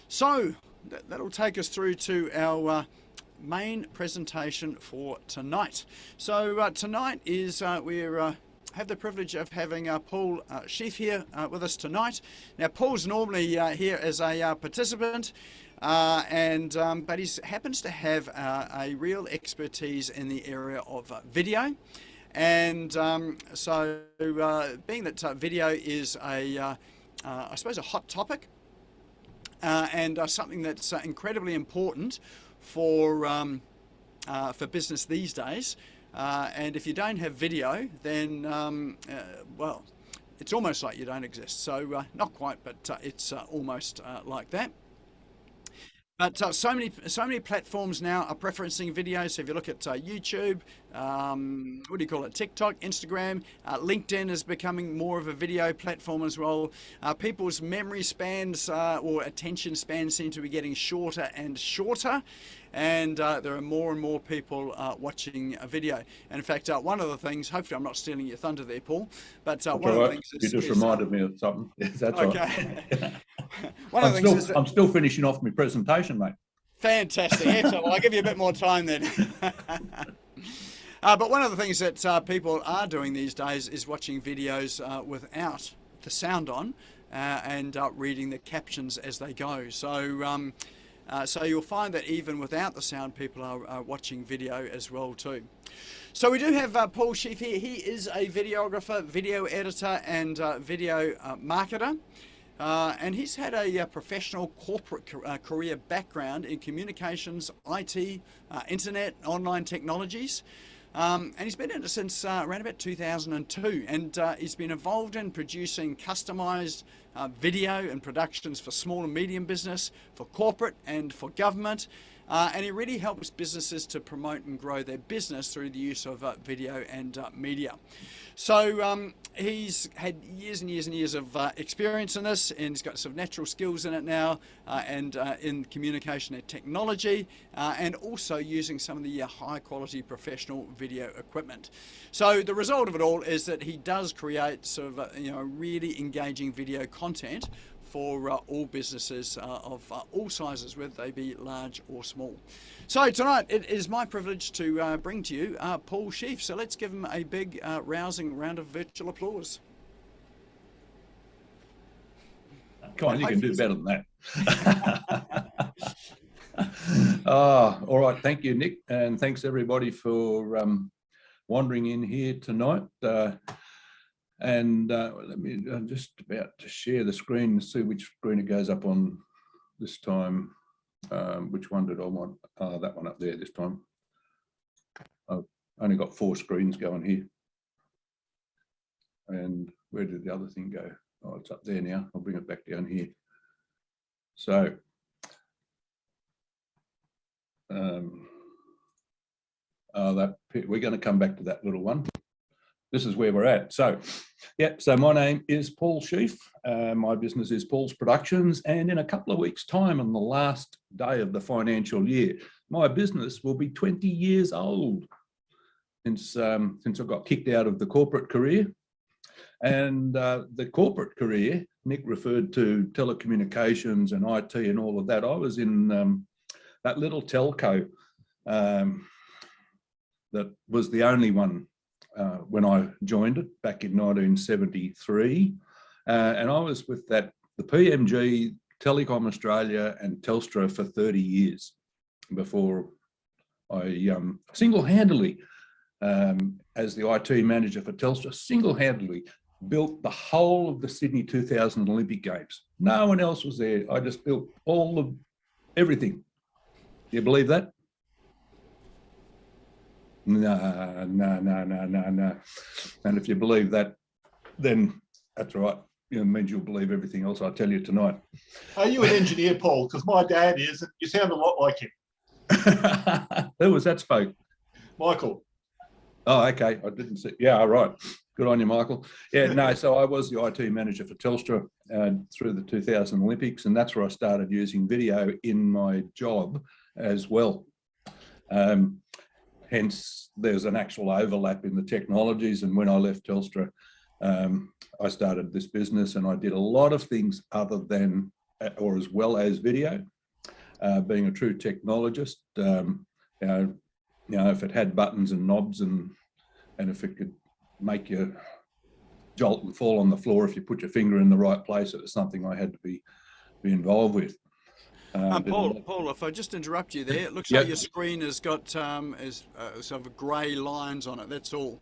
So that'll take us through to our main presentation for tonight. So tonight is we're have the privilege of having Paul Sheaffe here with us tonight. Now, Paul's normally here as a participant, but he happens to have a real expertise in the area of video. And being that video is I suppose, a hot topic, and something that's incredibly important for business these days. And if you don't have video, then well, it's almost like you don't exist. So not quite, but it's almost like that. But so many platforms now are preferencing video. So if you look at YouTube, what do you call it? TikTok, Instagram, LinkedIn is becoming more of a video platform as well. People's memory spans or attention spans seem to be getting shorter and shorter. And there are more and more people watching a video. And in fact, one of the things, hopefully I'm not stealing your thunder there, Paul, but one of the things is... You just reminded me of something. Yes, that's okay. Right. One of the things is I'm still finishing off my presentation, mate. Fantastic. Excellent. Well, I'll give you a bit more time then. But one of the things that people are doing these days is watching videos without the sound on and reading the captions as they go. So you'll find that even without the sound, people are watching video as well too. So we do have Paul Sheaffe here. He is a videographer, video editor, and video marketer. And he's had a professional corporate career background in communications, IT, internet, online technologies. And he's been in it since around about 2002, and he's been involved in producing customised video and productions for small and medium business, for corporate and for government. And he really helps businesses to promote and grow their business through the use of video and media. So he's had years and years and years of experience in this, and he's got some natural skills in it now, and in communication and technology, and also using some of the high quality professional video equipment. So the result of it all is that he does create sort of really engaging video content for all businesses of all sizes, whether they be large or small. So tonight it is my privilege to bring to you Paul Sheaffe. So let's give him a big rousing round of virtual applause. Come on, you can do better than that. All right, thank you, Nick, and thanks everybody for wandering in here tonight. Let me, I'm just about to share the screen and see which screen it goes up on this time. Which one did I want? That one up there this time. I've only got 4 screens going here. And where did the other thing go? Oh, it's up there now. I'll bring it back down here. So, we're going to come back to that little one. This is where we're at. So, so my name is Paul Sheaffe. My business is Paul's Productions, and in a couple of weeks' time, on the last day of the financial year, my business will be 20 years old since I got kicked out of the corporate career. And the corporate career, Nick referred to telecommunications and IT and all of that. I was in that little telco that was the only one when I joined it back in 1973. And I was with the PMG, Telecom Australia and Telstra for 30 years before I single-handedly, as the IT manager for Telstra, single-handedly built the whole of the Sydney 2000 Olympic Games. No one else was there. I just built all of everything. Do you believe that? No. And if you believe that, then that's right. It means you'll believe everything else I tell you tonight. Are you an engineer, Paul? Because my dad is. You sound a lot like him. Who was that spoke? Michael. Oh, okay. I didn't see. Yeah, right. Good on you, Michael. Yeah, no, so I was the IT manager for Telstra through the 2000 Olympics, and that's where I started using video in my job as well. Hence, there's an actual overlap in the technologies. And when I left Telstra, I started this business, and I did a lot of things other than or as well as video. Being a true technologist, if it had buttons and knobs and if it could make you jolt and fall on the floor if you put your finger in the right place, it was something I had to be involved with. Paul, if I just interrupt you there, it looks like your screen has got sort of grey lines on it. That's all.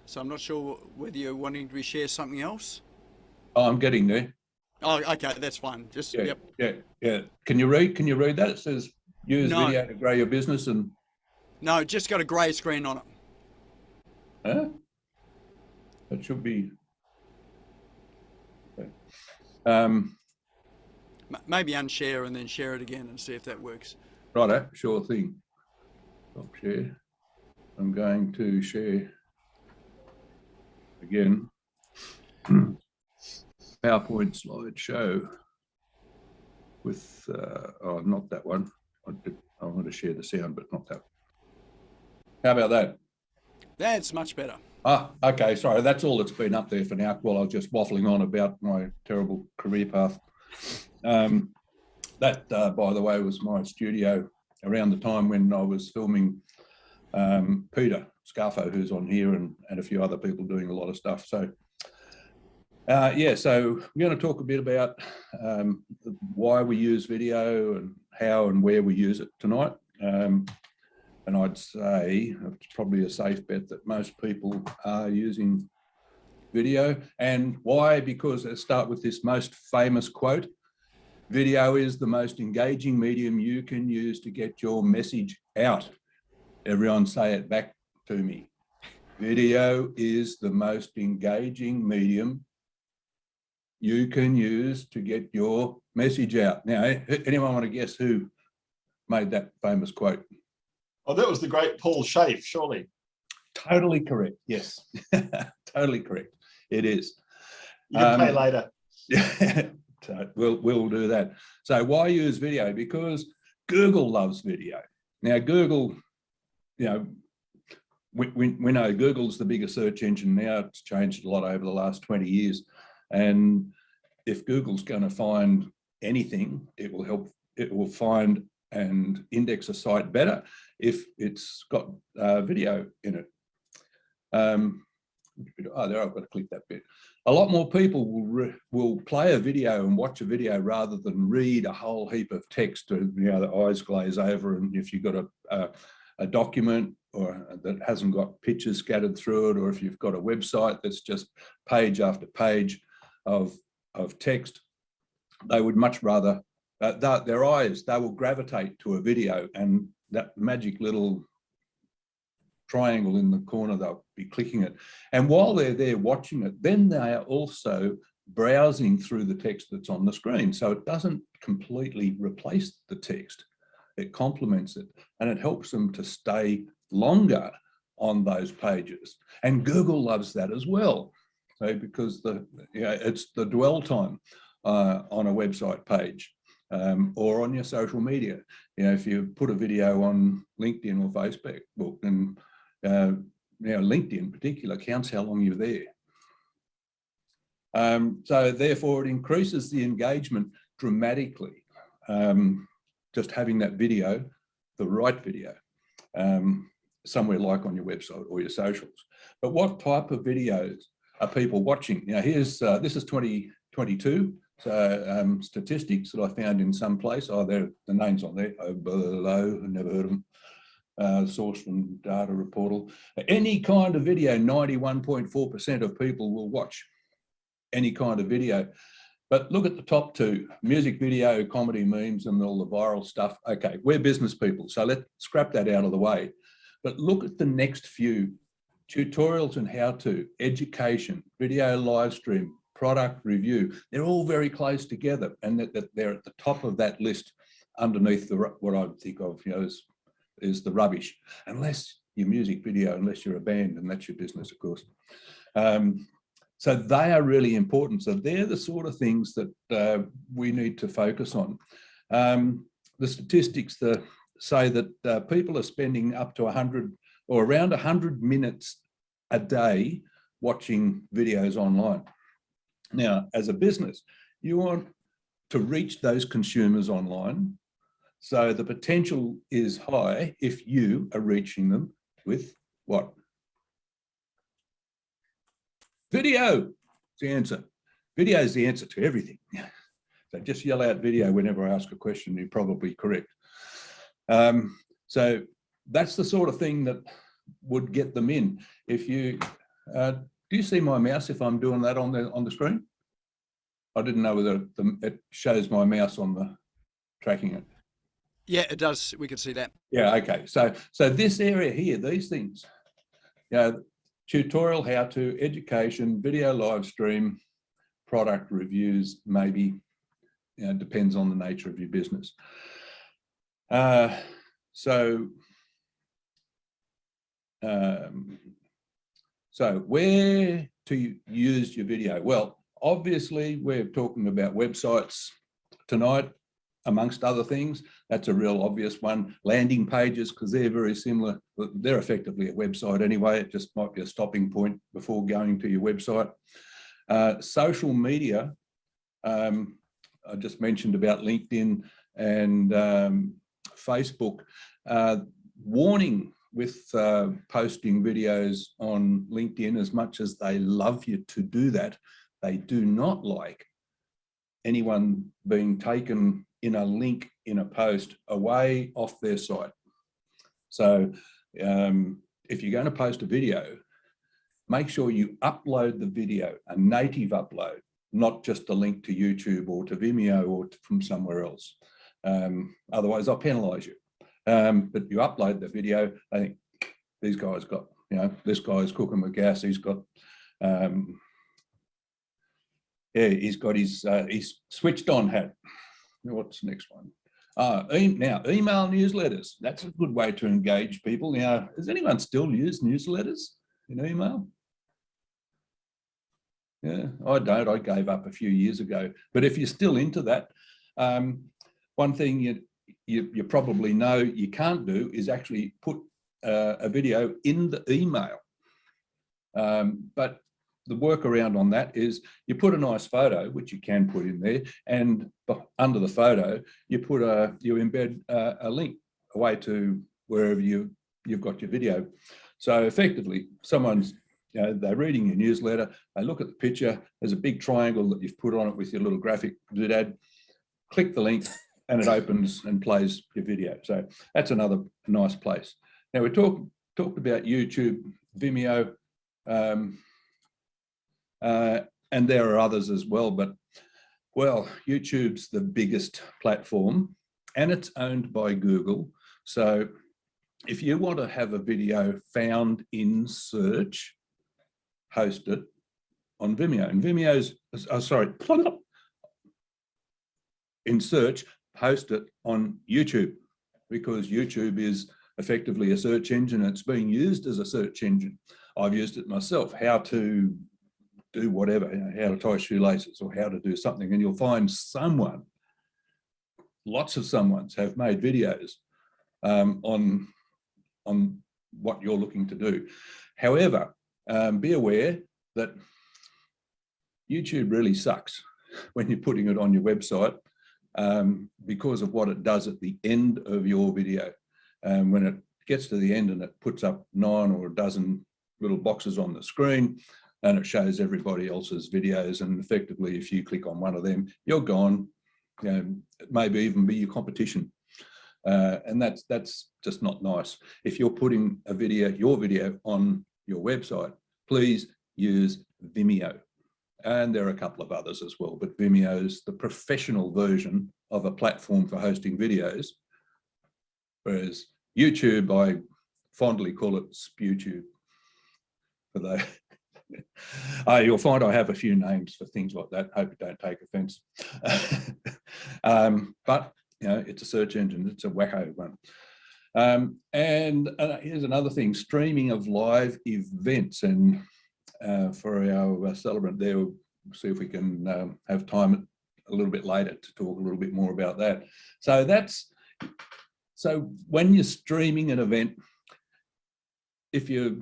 So I'm not sure whether you're wanting to share something else. Oh, I'm getting there. Oh, okay, that's fine. Just yeah. Can you read that? It says use video to grow your business and. No, just got a grey screen on it. Huh? That should be. Okay. Maybe unshare and then share it again and see if that works. Righto, sure thing. Stop share. I'm going to share again. PowerPoint slideshow with, not that one. I want to share the sound, but not that. How about that? That's much better. Ah, okay, sorry. That's all that's been up there for now while I was just waffling on about my terrible career path. That, by the way, was my studio around the time when I was filming Peter Sheaffe, who's on here, and a few other people doing a lot of stuff. So, so we're going to talk a bit about why we use video and how and where we use it tonight. And I'd say it's probably a safe bet that most people are using video. And why? Because let's start with this most famous quote. Video is the most engaging medium you can use to get your message out. Everyone say it back to me. Video is the most engaging medium you can use to get your message out. Now, anyone want to guess who made that famous quote? Oh, that was the great Paul Sheaffe, surely. Totally correct. Yes, totally correct. It is. You can pay later. So we'll do that. So why use video? Because Google loves video. Now, Google, we know Google's the biggest search engine now. It's changed a lot over the last 20 years. And if Google's going to find anything, it will find and index a site better if it's got video in it. There, I've got to click that bit. A lot more people will play a video and watch a video rather than read a whole heap of text. The eyes glaze over, and if you've got a document or that hasn't got pictures scattered through it, or if you've got a website that's just page after page of text, they would much rather their eyes, they will gravitate to a video, and that magic little triangle in the corner, they'll be clicking it. And while they're there watching it, then they are also browsing through the text that's on the screen. So it doesn't completely replace the text. It complements it, and it helps them to stay longer on those pages. And Google loves that as well. So because it's the dwell time on a website page. Or on your social media. If you put a video on LinkedIn or Facebook, and LinkedIn in particular counts how long you're there. So therefore it increases the engagement dramatically. Just having that video, the right video, somewhere like on your website or your socials. But what type of videos are people watching? Now this is 2022. So statistics that I found in some place, the name's on there, below, never heard of them, source from Data Reportal. Any kind of video, 91.4% of people will watch any kind of video. But look at the top two, music video, comedy, memes, and all the viral stuff. Okay, we're business people, so let's scrap that out of the way. But look at the next few, tutorials and how-to, education, video live stream, product review. They're all very close together, and that they're at the top of that list underneath what I think of is the rubbish, unless your music video, unless you're a band, and that's your business, of course. So they are really important. So they're the sort of things that we need to focus on. The statistics say that people are spending up to 100 or around 100 minutes a day watching videos online. Now, as a business, you want to reach those consumers online. So the potential is high if you are reaching them with what? Video is the answer. Video is the answer to everything. So just yell out video whenever I ask a question, you're probably correct. So that's the sort of thing that would get them in. If you, do you see my mouse if I'm doing that on the screen? I didn't know whether it shows my mouse on the tracking it. Yeah, it does. We can see that. Yeah, okay. So this area here, these things, tutorial, how to, education, video live stream, product reviews, maybe, depends on the nature of your business. So where to use your video? Well, obviously we're talking about websites tonight, amongst other things. That's a real obvious one. Landing pages, because they're very similar. They're effectively a website anyway. It just might be a stopping point before going to your website. Social media, I just mentioned about LinkedIn and Facebook. Warning with posting videos on LinkedIn, as much as they love you to do that, they do not like anyone being taken in a link in a post away off their site. So if you're going to post a video, make sure you upload the video, a native upload, not just a link to YouTube or to Vimeo or from somewhere else. Otherwise, I'll penalise you. But you upload the video. I think these guys got, this guy's cooking with gas. He's got, he's got his switched on hat. What's the next one? Now, email newsletters. That's a good way to engage people. Now, does anyone still use newsletters in email? Yeah, I don't. I gave up a few years ago. But if you're still into that, one thing you probably know you can't do is actually put a video in the email. But the workaround on that is you put a nice photo, which you can put in there, and under the photo you put you embed a link away to wherever you've got your video. So effectively, someone's they're reading your newsletter, they look at the picture, there's a big triangle that you've put on it with your little graphic doodad, click the link and it opens and plays your video. So that's another nice place. Now we talked about YouTube, Vimeo, and there are others as well, but well, YouTube's the biggest platform and it's owned by Google. So if you want to have a video found in search, host it on Vimeo. And Vimeo's, in search, host it on YouTube, because YouTube is effectively a search engine. It's being used as a search engine. I've used it myself, how to do whatever, how to tie shoelaces or how to do something, and you'll find someone, lots of someones have made videos on what you're looking to do. However, be aware that YouTube really sucks when you're putting it on your website because of what it does at the end of your video. When it gets to the end and it puts up 9 or a dozen little boxes on the screen and it shows everybody else's videos, and effectively if you click on one of them, you're gone. It may even be your competition. And that's just not nice. If you're putting your video on your website, please use Vimeo. And there are a couple of others as well, but Vimeo's the professional version of a platform for hosting videos, whereas YouTube, I fondly call it SpewTube. For the you'll find I have a few names for things like that. Hope you don't take offence. But it's a search engine. It's a wacko one. And here's another thing: streaming of live events. And for our celebrant there, we'll see if we can have time a little bit later to talk a little bit more about that. So when you're streaming an event, if you're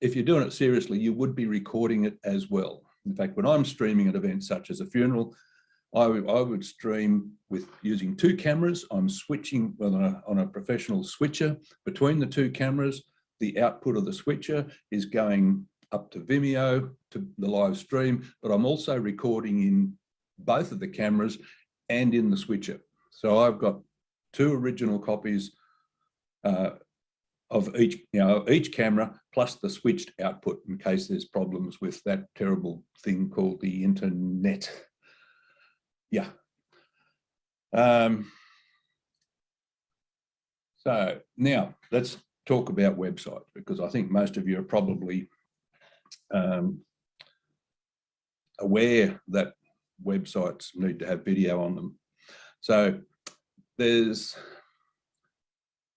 doing it seriously, you would be recording it as well. In fact, when I'm streaming an event such as a funeral, I would stream with using 2 cameras. I'm switching on a professional switcher between the 2 cameras. The output of the switcher is going up to Vimeo to the live stream, but I'm also recording in both of the cameras and in the switcher. So I've got 2 original copies of each camera, plus the switched output in case there's problems with that terrible thing called the internet. Yeah. So now let's talk about websites, because I think most of you are probably aware that websites need to have video on them. So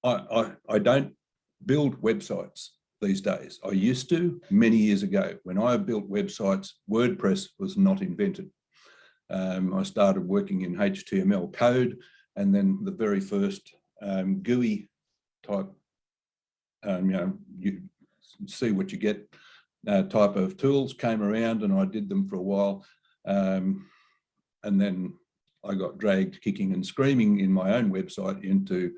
I don't build websites these days. I used to many years ago. When I built websites, WordPress was not invented. I started working in HTML code, and then the very first GUI type, you see what you get type of tools came around, and I did them for a while. And then I got dragged kicking and screaming in my own website into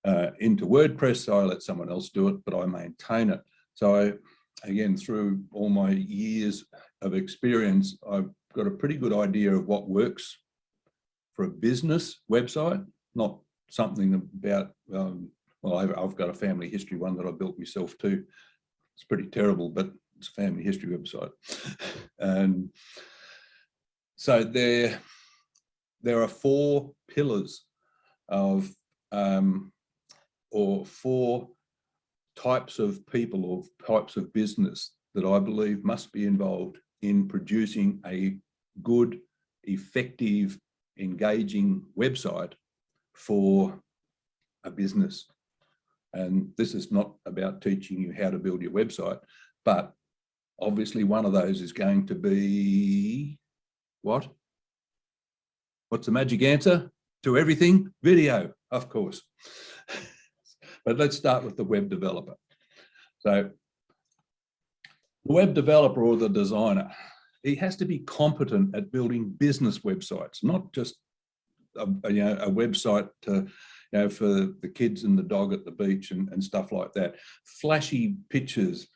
WordPress. So I let someone else do it, but I maintain it. So again, through all my years of experience, I've got a pretty good idea of what works for a business website, not something about, well, I've got a family history one that I built myself too. It's pretty terrible, but it's a family history website. And so there are 4 pillars of, or 4 types of people or types of business that I believe must be involved in producing a good, effective, engaging website for a business. And this is not about teaching you how to build your website, but obviously one of those is going to be what? What's the magic answer to everything? Video, of course. But let's start with the web developer. So the web developer or the designer, he has to be competent at building business websites, not just a website to, for the kids and the dog at the beach and stuff like that. Flashy pictures,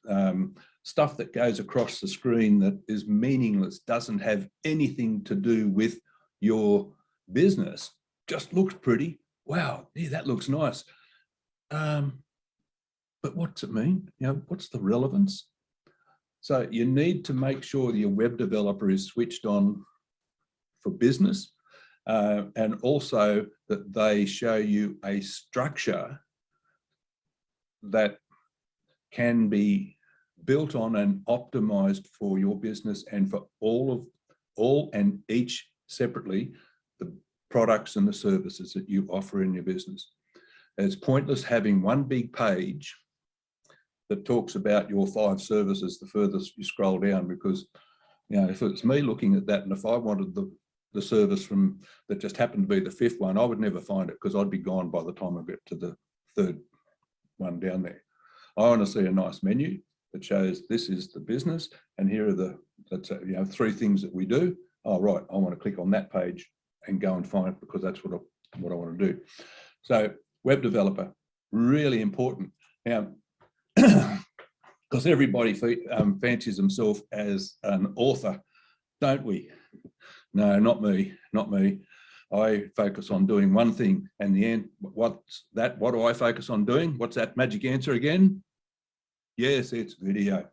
stuff that goes across the screen that is meaningless, doesn't have anything to do with your business, just looks pretty. Wow, yeah, that looks nice. But what's it mean? What's the relevance? So you need to make sure that your web developer is switched on for business, and also that they show you a structure that can be built on and optimized for your business and for all and each separately, the products and the services that you offer in your business. It's pointless having one big page that talks about your 5 services the furthest you scroll down, because if it's me looking at that, and if I wanted the service from that just happened to be the 5th one, I would never find it, because I'd be gone by the time I get to the 3rd one down there. I want to see a nice menu that shows this is the business, and here are the, let's say, 3 things that we do. Oh, right, I want to click on that page and go and find it, because that's what I want to do. So web developer, really important. Now, because everybody fancies themselves as an author, don't we? No, not me, not me. I focus on doing one thing, and the end, what's that? What do I focus on doing? What's that magic answer again? Yes, it's video.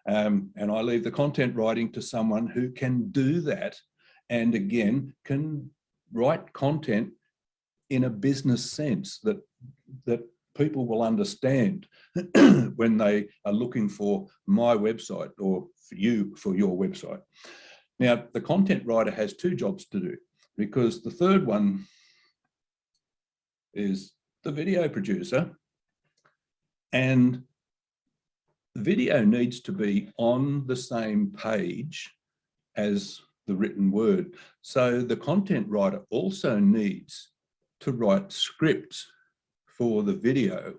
And I leave the content writing to someone who can do that, and again, can write content in a business sense that people will understand when they are looking for my website or for your website. Now, the content writer has 2 jobs to do, because the 3rd one is the video producer, and the video needs to be on the same page as the written word. So the content writer also needs to write scripts for the video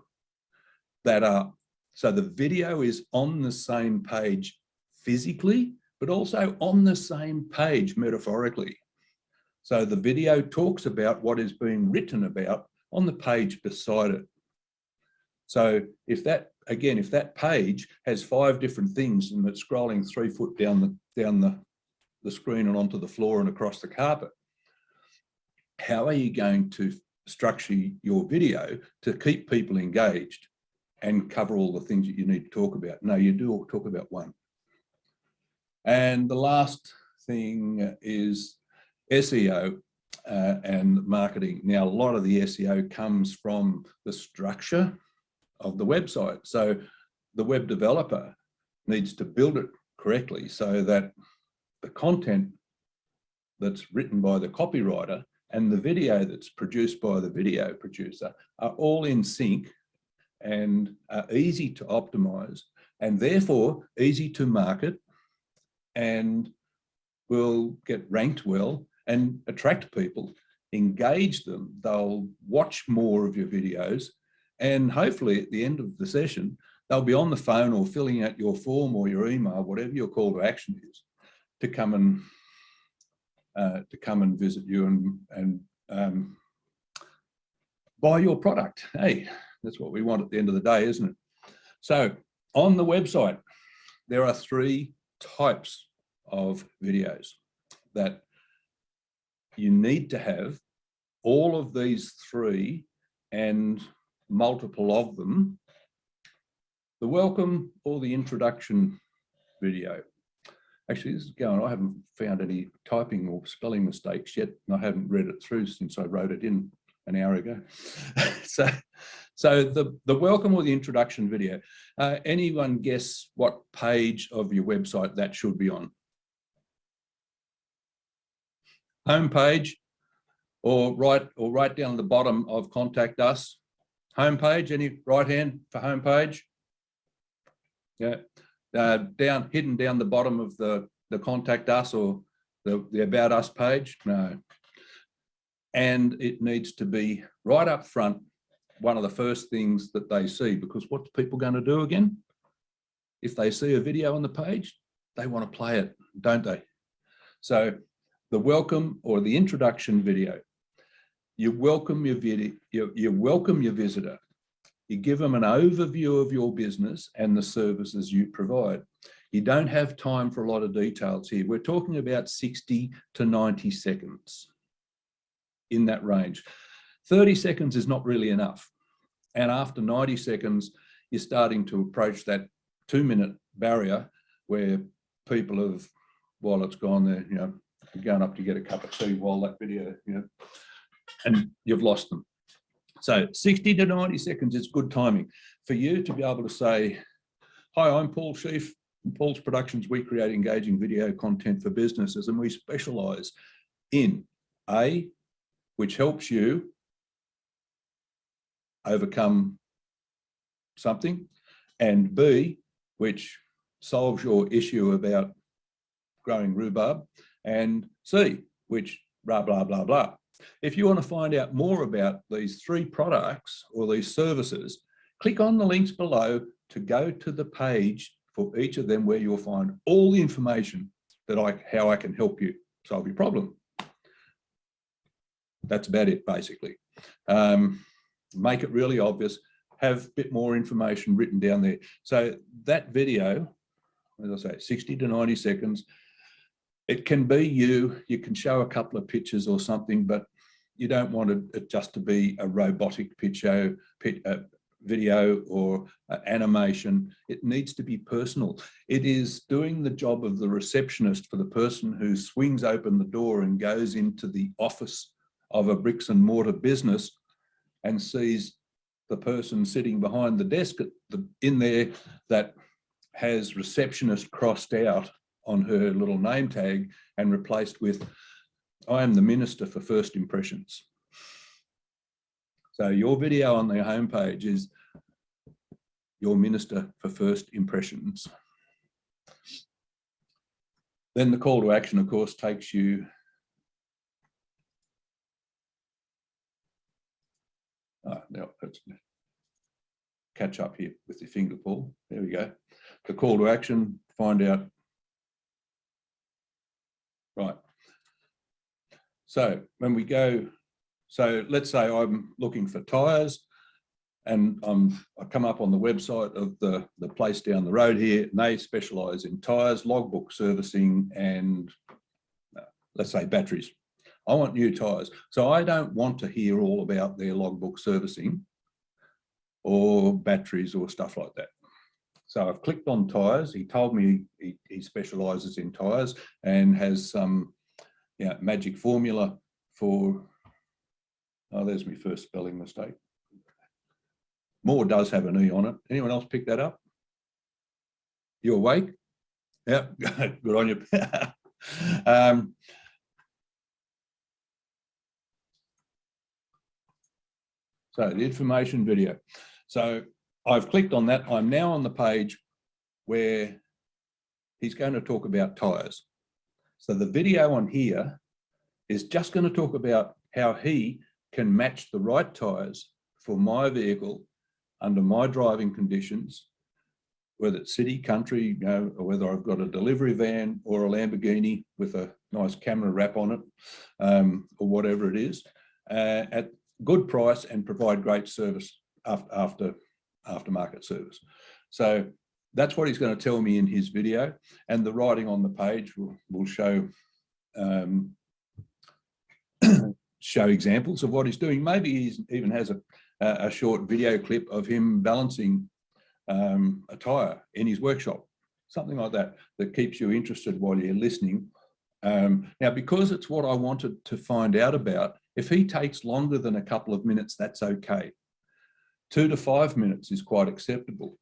that are, so the video is on the same page physically, but also on the same page metaphorically. So the video talks about what is being written about on the page beside it. So if that, again, if that page has 5 different things and it's scrolling 3 foot down the screen and onto the floor and across the carpet, how are you going to structure your video to keep people engaged and cover all the things that you need to talk about? No, you do talk about one. And the last thing is SEO and marketing. Now, a lot of the SEO comes from the structure of the website. So the web developer needs to build it correctly so that the content that's written by the copywriter and the video that's produced by the video producer are all in sync and are easy to optimize and therefore easy to market and will get ranked well and attract people, engage them. They'll watch more of your videos, and hopefully at the end of the session, they'll be on the phone or filling out your form or your email, whatever your call to action is, to come and visit you and buy your product. Hey, that's what we want at the end of the day, isn't it? So on the website, there are 3 types of videos that you need to have. All of these 3 and multiple of them: the welcome or the introduction video. Actually, this is going, I haven't found any typing or spelling mistakes yet, and I haven't read it through since I wrote it in an hour ago. so the welcome or the introduction video, anyone guess what page of your website that should be on? Homepage, or right down the bottom of contact us? Homepage, any right hand for homepage? Yeah, hidden down the bottom of the contact us or the about us page? No. And it needs to be right up front, one of the first things that they see, because what's people going to do again? If they see a video on the page, they want to play it, don't they? So the welcome or the introduction video, you welcome your video, you welcome your visitor. You give them an overview of your business and the services you provide. You don't have time for a lot of details here. We're talking about 60 to 90 seconds, in that range. 30 seconds is not really enough. And after 90 seconds, you're starting to approach that 2-minute barrier where people have, while it's gone there, going up to get a cup of tea while that video, and you've lost them. So 60 to 90 seconds is good timing for you to be able to say, hi, I'm Paul Sheaffe. From Paul's Productions, we create engaging video content for businesses, and we specialize in A, which helps you overcome something, and B, which solves your issue about growing rhubarb, and C, which blah, blah, blah, blah. If you want to find out more about these 3 products or these services, click on the links below to go to the page for each of them, where you'll find all the information that how I can help you solve your problem. That's about it, basically. Make it really obvious, have a bit more information written down there. So that video, as I say, 60 to 90 seconds, it can be you can show a couple of pictures or something, but you don't want it just to be a robotic video or animation. It needs to be personal. It is doing the job of the receptionist for the person who swings open the door and goes into the office of a bricks and mortar business and sees the person sitting behind the desk in there that has receptionist crossed out on her little name tag and replaced with, I am the Minister for First Impressions. So your video on the homepage is your Minister for First Impressions. Then the call to action, of course, takes you now let's catch up here with your finger, Paul. There we go. The call to action, find out. Right. So when we go, so let's say I'm looking for tyres, and I come up on the website of the place down the road here, and they specialise in tyres, logbook servicing, and let's say batteries. I want new tyres. So I don't want to hear all about their logbook servicing or batteries or stuff like that. So I've clicked on tyres. He told me he specialises in tyres and has some magic formula for, oh, there's my first spelling mistake. More does have an E on it. Anyone else pick that up? You awake? Yep, good on you. So the information video. So I've clicked on that. I'm now on the page where he's going to talk about tyres. So the video on here is just going to talk about how he can match the right tyres for my vehicle under my driving conditions, whether it's city, country, or whether I've got a delivery van or a Lamborghini with a nice camera wrap on it, or whatever it is, at good price and provide great service aftermarket service. So that's what he's going to tell me in his video, and the writing on the page will show show examples of what he's doing. Maybe he even has a short video clip of him balancing a tyre in his workshop, something like that, that keeps you interested while you're listening. Now, because it's what I wanted to find out about, if he takes longer than a couple of minutes, that's okay. 2 to 5 minutes is quite acceptable.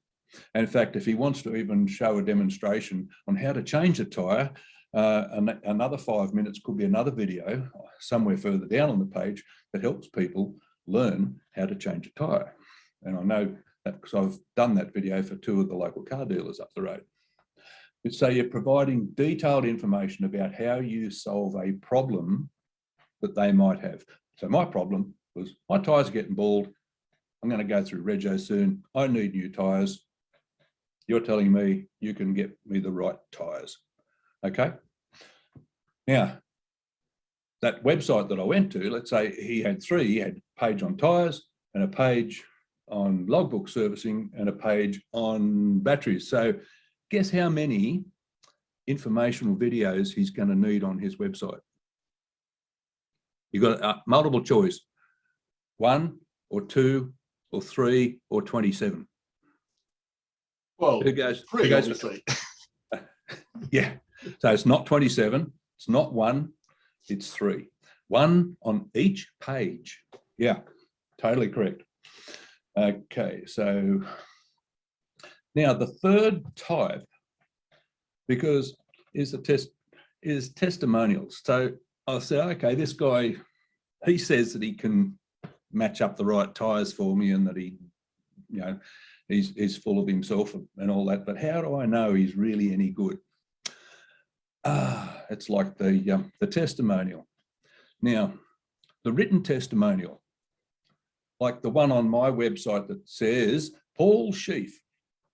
And in fact, if he wants to even show a demonstration on how to change a tyre, another 5 minutes could be another video somewhere further down on the page that helps people learn how to change a tyre. And I know that because I've done that video for 2 of the local car dealers up the road. So you're providing detailed information about how you solve a problem that they might have. So my problem was my tyres are getting bald. I'm going to go through rego soon. I need new tyres. You're telling me you can get me the right tyres. Okay. Now, that website that I went to, let's say he had 3. He had a page on tyres and a page on logbook servicing and a page on batteries. So guess how many informational videos he's going to need on his website? You've got a multiple choice, 1 or 2 or 3 or 27. Well, who goes 3, obviously. Yeah, so it's not 27, it's not 1, it's 3. 1 on each page. Yeah, totally correct. Okay, so now the third type, because is testimonials. So I'll say, okay, this guy, he says that he can match up the right tyres for me and that he, he's full of himself and all that, but how do I know he's really any good? It's like the testimonial. Now, the written testimonial, like the one on my website that says, Paul Sheaffe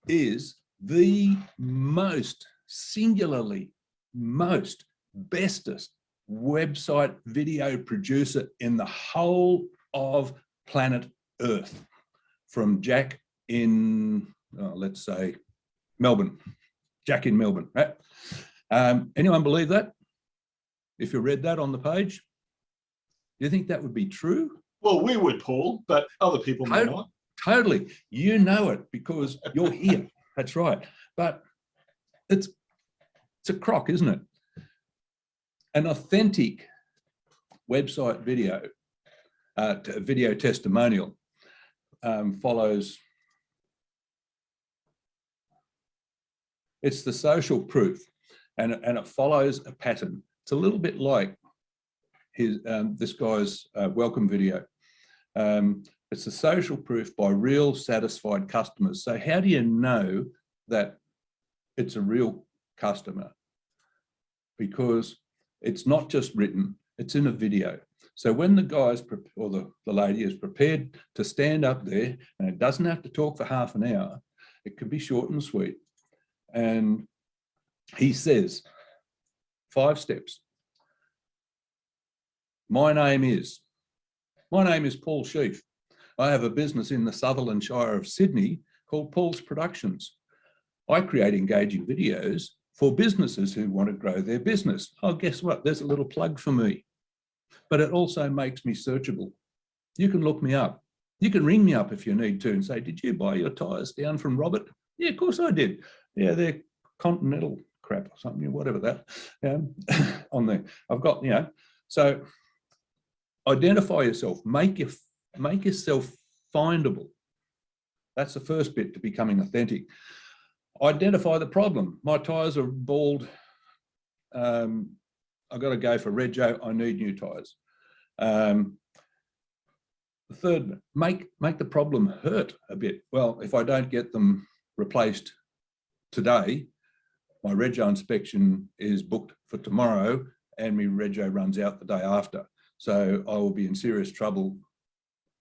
is the most, singularly, most bestest website video producer in the whole of planet Earth, from Jack in, let's say, Melbourne. Jack in Melbourne, right? Anyone believe that? If you read that on the page, do you think that would be true? Well, we would, Paul, but other people may not. Totally. You know it because you're here. That's right. But it's a crock, isn't it? An authentic website video, video testimonial follows. It's the social proof, and it follows a pattern. It's a little bit like his this guy's welcome video. It's the social proof by real satisfied customers. So how do you know that it's a real customer? Because it's not just written, it's in a video. So when the guy's or the lady is prepared to stand up there, and it doesn't have to talk for half an hour, it can be short and sweet. And he says 5 steps. My name is Paul Sheaffe. I have a business in the Sutherland Shire of Sydney called Paul's Productions. I create engaging videos for businesses who want to grow their business. Oh, guess what? There's a little plug for me. But it also makes me searchable. You can look me up. You can ring me up if you need to and say, did you buy your tyres down from Robert? Yeah, of course I did. Yeah, they're Continental crap or something, whatever that. On there, I've got, so identify yourself, make yourself findable. That's the first bit to becoming authentic. Identify the problem. My tyres are bald. I've got to go for rego. I need new tyres. The third, make the problem hurt a bit. Well, if I don't get them replaced today, my rego inspection is booked for tomorrow and my rego runs out the day after. So I will be in serious trouble.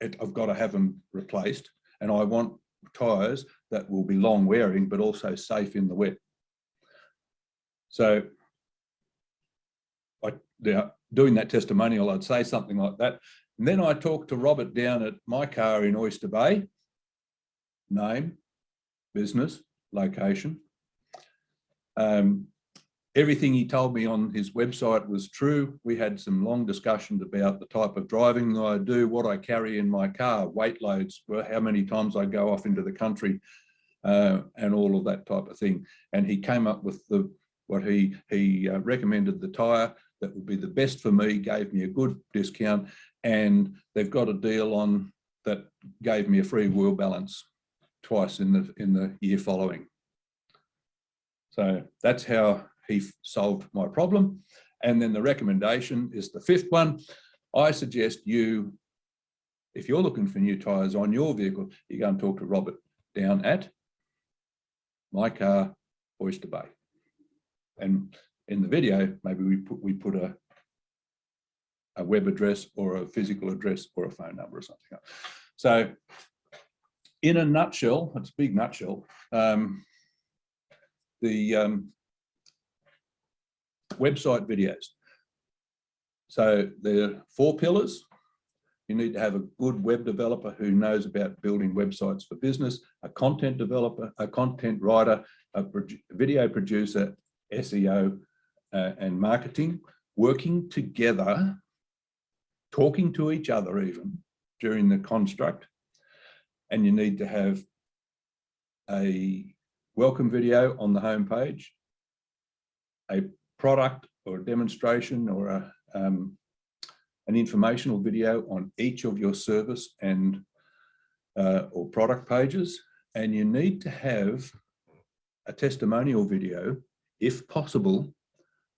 I've got to have them replaced, and I want tyres that will be long wearing but also safe in the wet. So doing that testimonial, I'd say something like that. And then I talked to Robert down at my car in Oyster Bay. Name, business, location. Everything he told me on his website was true. We had some long discussions about the type of driving that I do, what I carry in my car, weight loads, how many times I go off into the country, and all of that type of thing. And he came up with what he recommended the tyre that would be the best for me, gave me a good discount, and they've got a deal on that gave me a free wheel balance twice in the year following. So that's how he solved my problem. And then the recommendation is the fifth one. I suggest you, if you're looking for new tyres on your vehicle, you go and talk to Robert down at my car, Oyster Bay. And in the video, maybe we put a web address or a physical address or a phone number or something. So in a nutshell, it's a big nutshell, the website videos. So there are 4 pillars. You need to have a good web developer who knows about building websites for business, a content developer, a content writer, a video producer, SEO, and marketing, working together, talking to each other even during the construct. And you need to have a welcome video on the homepage, a product or a demonstration or an informational video on each of your service and or product pages. And you need to have a testimonial video, if possible,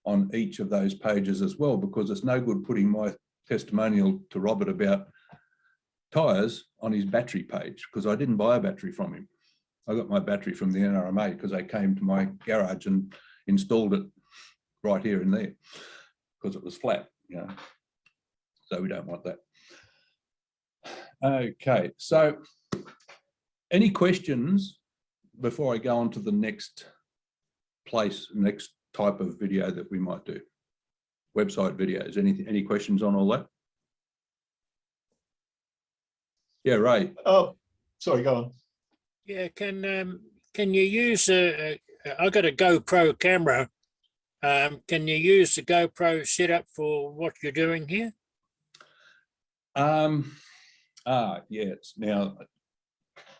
on each of those pages as well, because it's no good putting my testimonial to Robert about tyres on his battery page, because I didn't buy a battery from him. I got my battery from the NRMA because they came to my garage and installed it right here and there because it was flat, so we don't want that. Okay, so any questions before I go on to the next type of video that we might do? Website videos. Any questions on all that? Yeah, Ray. Oh, sorry, go on. Yeah, can you use I got a GoPro camera. Can you use the GoPro setup for what you're doing here? Yes. Now,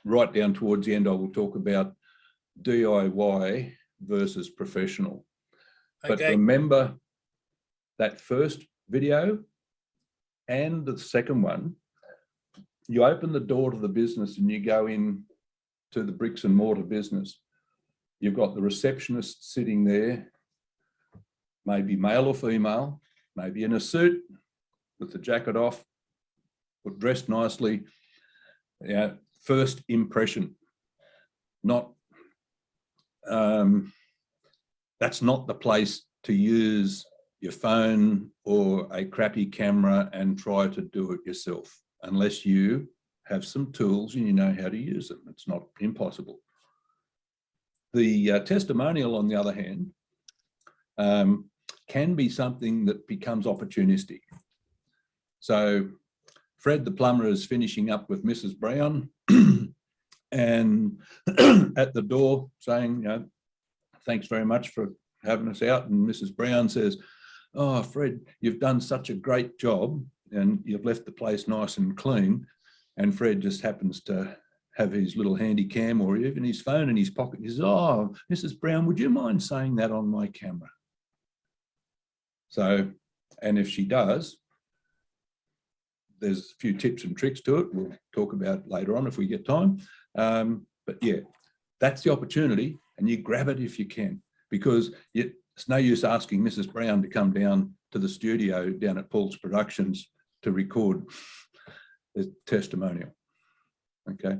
right down towards the end, I will talk about DIY versus professional. But remember that first video and the second one, you open the door to the business and you go in to the bricks and mortar business. You've got the receptionist sitting there, maybe male or female, maybe in a suit with the jacket off, but dressed nicely. First impression, that's not the place to use your phone or a crappy camera and try to do it yourself, unless you have some tools and you know how to use them. It's not impossible. The testimonial, on the other hand, can be something that becomes opportunistic. So Fred the plumber is finishing up with Mrs. Brown and at the door saying, you know, thanks very much for having us out. And Mrs. Brown says, oh, Fred, you've done such a great job and you've left the place nice and clean. And Fred just happens to have his little handy cam or even his phone in his pocket. He says, oh, Mrs. Brown, would you mind saying that on my camera? So, and if she does, there's a few tips and tricks to it. We'll talk about it later on if we get time. But yeah, that's the opportunity and you grab it if you can, because it's no use asking Mrs. Brown to come down to the studio down at Paul's Productions to record the testimonial, okay?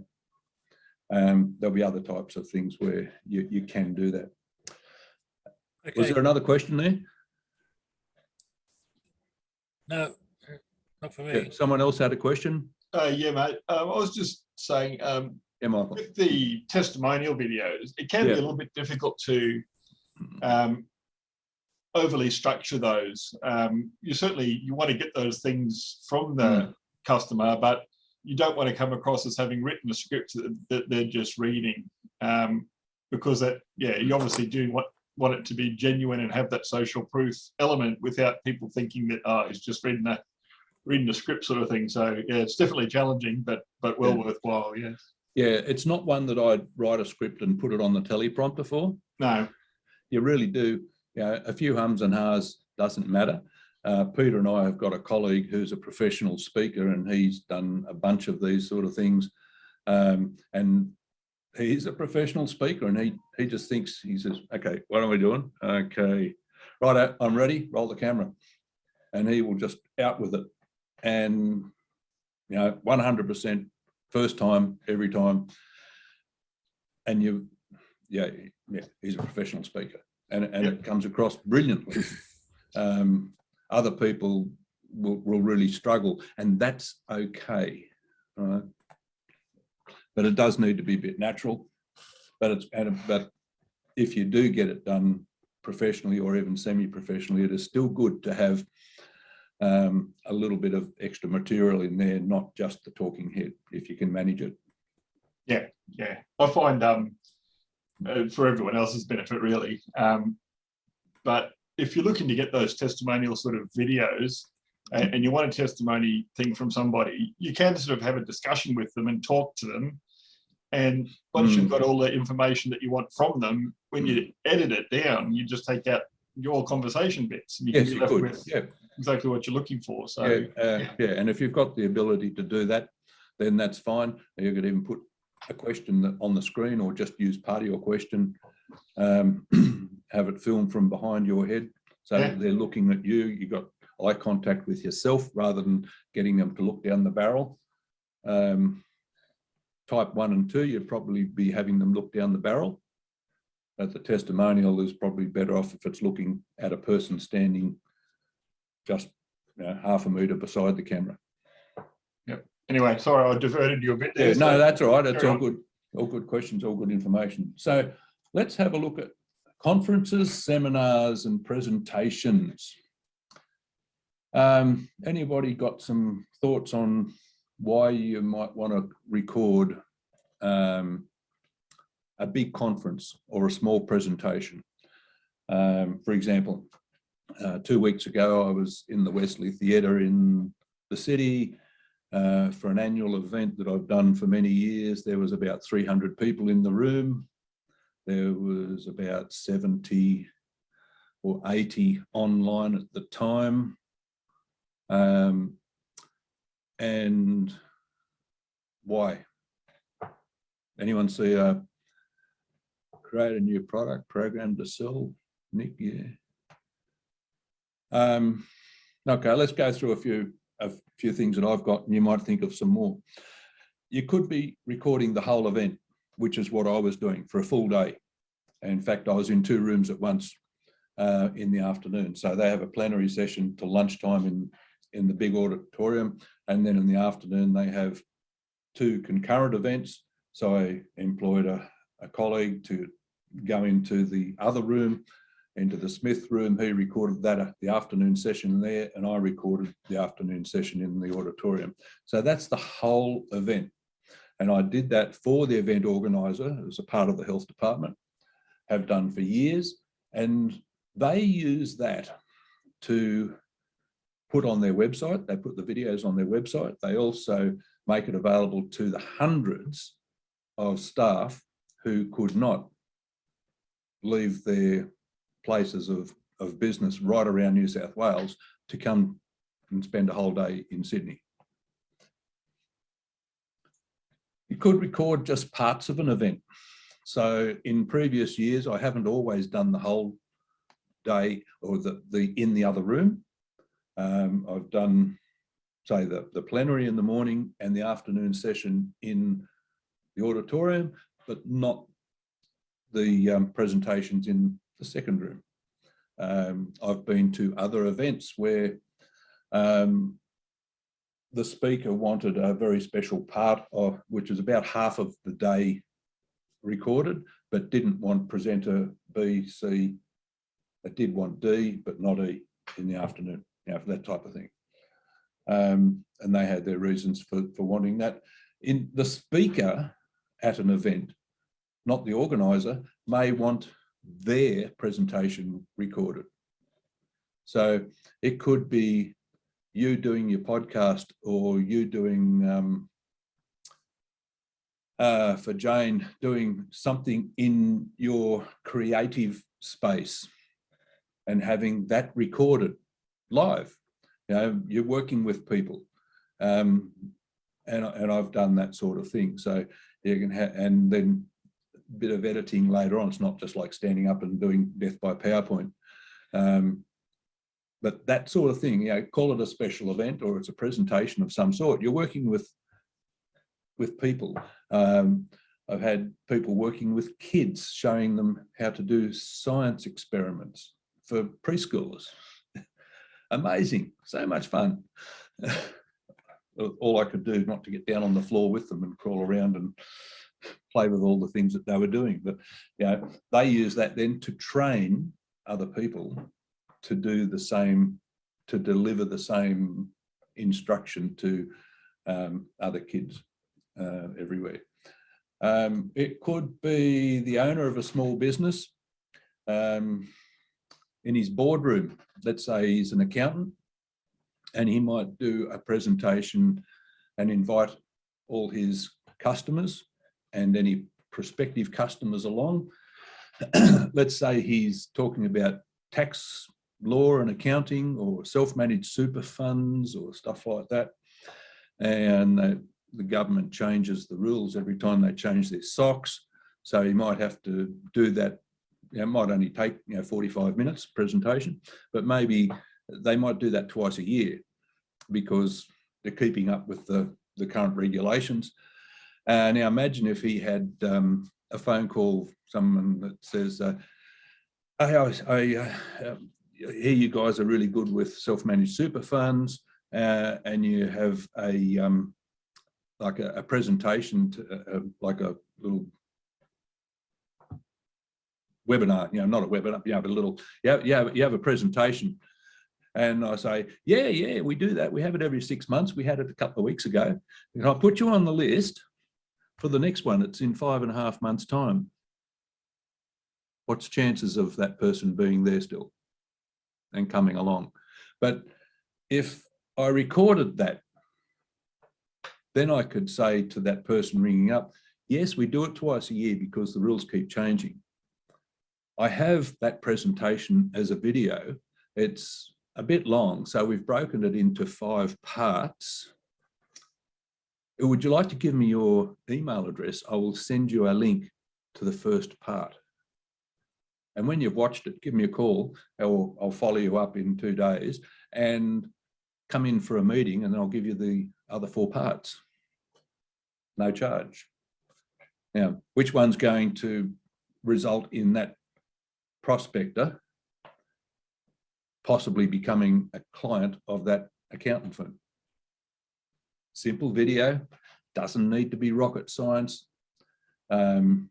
There'll be other types of things where you can do that. Okay. Was there another question there? No, not for me. Yeah, someone else had a question? Yeah, mate. I was just saying, yeah, Michael. with the testimonial videos, it can be a little bit difficult to overly structure those. You want to get those things from the customer, but you don't want to come across as having written a script that they're just reading, because that, you obviously do want it to be genuine and have that social proof element without people thinking that, oh, it's just reading a script sort of thing. So yeah, it's definitely challenging, but well worthwhile. Yeah. Yeah, it's not one that I'd write a script and put it on the teleprompter for. No. You really do. A few hums and ha's doesn't matter. Peter and I have got a colleague who's a professional speaker and he's done a bunch of these sort of things. And he's a professional speaker and he just thinks, he says, okay, what are we doing? Okay, right, I'm ready, roll the camera. And he will just out with it. And, 100% first time, every time. And he's a professional speaker and it comes across brilliantly. Other people will really struggle, and that's okay, right? But it does need to be a bit natural. But if you do get it done professionally or even semi-professionally, it is still good to have a little bit of extra material in there, not just the talking head, if you can manage it. Yeah. I find for everyone else's benefit, really. But if you're looking to get those testimonial sort of videos and you want a testimony thing from somebody, you can sort of have a discussion with them and talk to them. And once you've got all the information that you want from them, when you edit it down, you just take out your conversation bits and you can be left with exactly what you're looking for. So and if you've got the ability to do that, then that's fine. You could even put a question on the screen or just use part of your question, have it filmed from behind your head so that they're looking at you. You got eye contact with yourself rather than getting them to look down the barrel. Type 1 and 2, you'd probably be having them look down the barrel. But the testimonial is probably better off if it's looking at a person standing just half a metre beside the camera. Yep. Anyway, sorry, I diverted you a bit there. Yeah, no, that's all right. It's all good. All good questions, all good information. So let's have a look at conferences, seminars, and presentations. Anybody got some thoughts on why you might want to record a big conference or a small presentation? For example, 2 weeks ago, I was in the Wesley Theatre in the city for an annual event that I've done for many years. There was about 300 people in the room. There was about 70 or 80 online at the time. And why? Anyone see create a new product, program to sell? Nick, yeah. Okay, let's go through a few things that I've got, and you might think of some more. You could be recording the whole event, which is what I was doing for a full day. In fact, I was in 2 rooms at once in the afternoon. So they have a plenary session till lunchtime in the big auditorium, and then in the afternoon they have 2 concurrent events. So I employed a colleague to go into the other room into the Smith room. He recorded that the afternoon session there, and I recorded the afternoon session in the auditorium. So that's the whole event. And I did that for the event organizer as a part of the health department, have done for years. And they use that to put on their website. They put the videos on their website. They also make it available to the hundreds of staff who could not leave their places of business right around New South Wales to come and spend a whole day in Sydney. You could record just parts of an event. So in previous years, I haven't always done the whole day or the in the other room. I've done, say, the plenary in the morning and the afternoon session in the auditorium, but not the presentations in the second room. I've been to other events where the speaker wanted a very special part of, which is about half of the day recorded, but didn't want presenter B, C. It did want D, but not E in the afternoon, for that type of thing. And they had their reasons for wanting that. In the speaker at an event, not the organizer, may want their presentation recorded. So it could be you doing your podcast, or you doing, for Jane, doing something in your creative space and having that recorded live. You're working with people, and I've done that sort of thing. So you can have, and then a bit of editing later on. It's not just like standing up and doing death by PowerPoint. But that sort of thing, call it a special event or it's a presentation of some sort. You're working with people. I've had people working with kids, showing them how to do science experiments for preschoolers. Amazing, so much fun. All I could do not to get down on the floor with them and crawl around and play with all the things that they were doing. But they use that then to train other people to do the same, to deliver the same instruction to other kids everywhere. It could be the owner of a small business in his boardroom. Let's say he's an accountant, and he might do a presentation and invite all his customers and any prospective customers along. Let's say he's talking about tax law and accounting, or self-managed super funds or stuff like that. And the government changes the rules every time they change their SOX. So he might have to do that. It might only take 45 minutes presentation, but maybe they might do that twice a year because they're keeping up with the current regulations. Now imagine if he had a phone call, someone that says, I hear you guys are really good with self-managed super funds, and you have like a presentation, like a little webinar, not a webinar, but a little, you have a presentation. And I say, yeah, we do that. We have it every 6 months. We had it a couple of weeks ago. And I'll put you on the list for the next one. It's in 5.5 months' time. What's chances of that person being there still and coming along? But if I recorded that, then I could say to that person ringing up, yes, we do it twice a year because the rules keep changing. I have that presentation as a video. It's a bit long, so we've broken it into 5 parts. Would you like to give me your email address? I will send you a link to the first part. And when you've watched it, give me a call, or I'll follow you up in 2 days and come in for a meeting, and then I'll give you the other 4 parts. No charge. Now, which one's going to result in that prospector possibly becoming a client of that accountant firm? Simple video, doesn't need to be rocket science, doesn't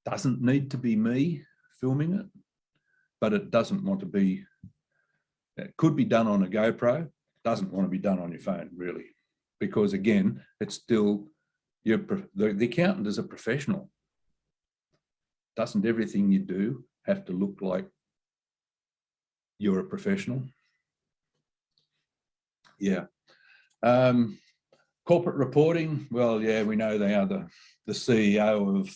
need to be me filming it. but it doesn't want to be, it could be done on a GoPro, doesn't want to be done on your phone really, because again, it's still, the accountant is a professional. Doesn't everything you do have to look like you're a professional? Yeah. Corporate reporting, well, yeah, we know they are the CEO of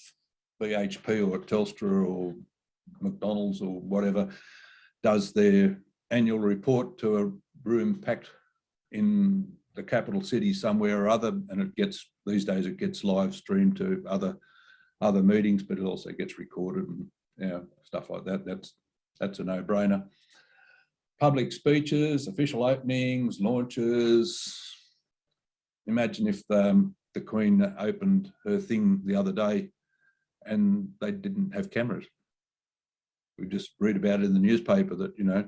BHP or Telstra or McDonald's or whatever, does their annual report to a room packed in the capital city somewhere or other, and it gets, these days it gets live streamed to other meetings, but it also gets recorded and, you know, stuff like that. That's a no-brainer. Public speeches, official openings, launches. Imagine if the Queen opened her thing the other day and they didn't have cameras. We just read about it in the newspaper that, you know,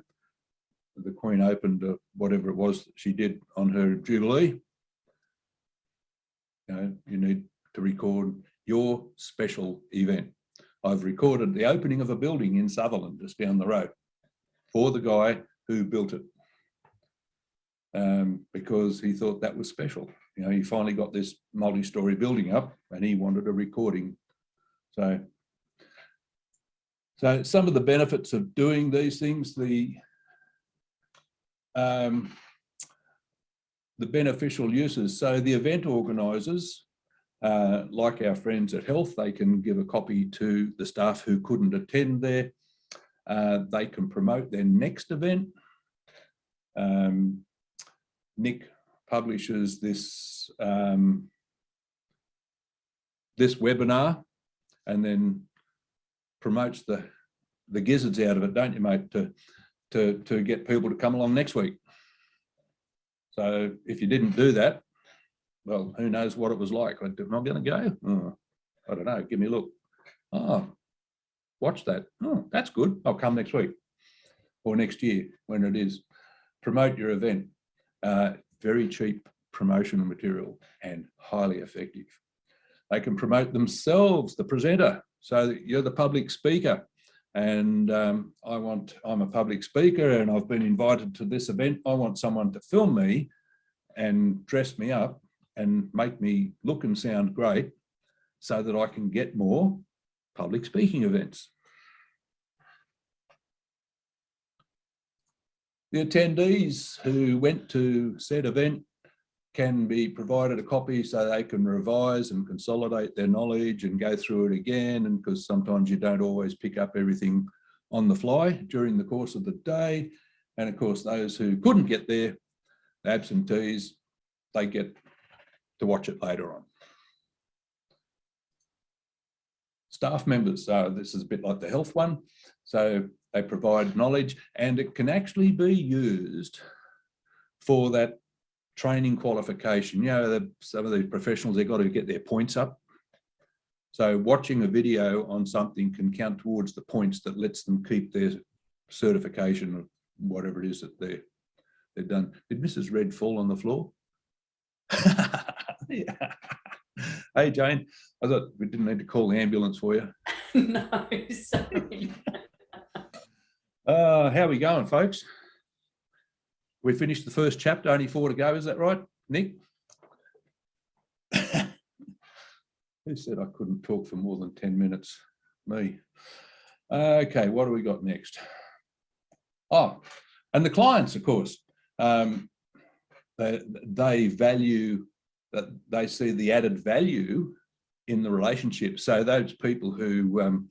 the Queen opened whatever it was that she did on her Jubilee. You know, you need to record your special event. I've recorded the opening of a building in Sutherland, just down the road, for the guy who built it, because he thought that was special. You know, he finally got this multi-story building up and he wanted a recording. So some of the benefits of doing these things, the beneficial uses. So the event organisers, like our friends at Health, they can give a copy to the staff who couldn't attend there. They can promote their next event. Nick publishes this this webinar and then promotes the gizzards out of it, don't you, mate, to get people to come along next week. So if you didn't do that, well, who knows what it was like. Am I going to go? Oh, I don't know. Give me a look. Oh, watch that. Oh, that's good. I'll come next week or next year when it is. Promote your event. Very cheap promotional material and highly effective. They can promote themselves, the presenter. So you're the public speaker and I'm a public speaker and I've been invited to this event. I want someone to film me and dress me up and make me look and sound great so that I can get more public speaking events. The attendees who went to said event can be provided a copy so they can revise and consolidate their knowledge and go through it again, and because sometimes you don't always pick up everything on the fly during the course of the day. And of course, those who couldn't get there, the absentees, they get to watch it later on. Staff members, so this is a bit like the Health one. So they provide knowledge and it can actually be used for that training qualification. You know, some of these professionals, they've got to get their points up. So watching a video on something can count towards the points that lets them keep their certification of whatever it is that they've done. Did Mrs. Red fall on the floor? Yeah. Hey, Jane, I thought we didn't need to call the ambulance for you. No, sorry. How are we going, folks? We finished the first chapter, only 4 to go, is that right, Nick? Who said I couldn't talk for more than 10 minutes? Me. Okay, what do we got next? Oh, and the clients, of course. They value that, they see the added value in the relationship. So those people who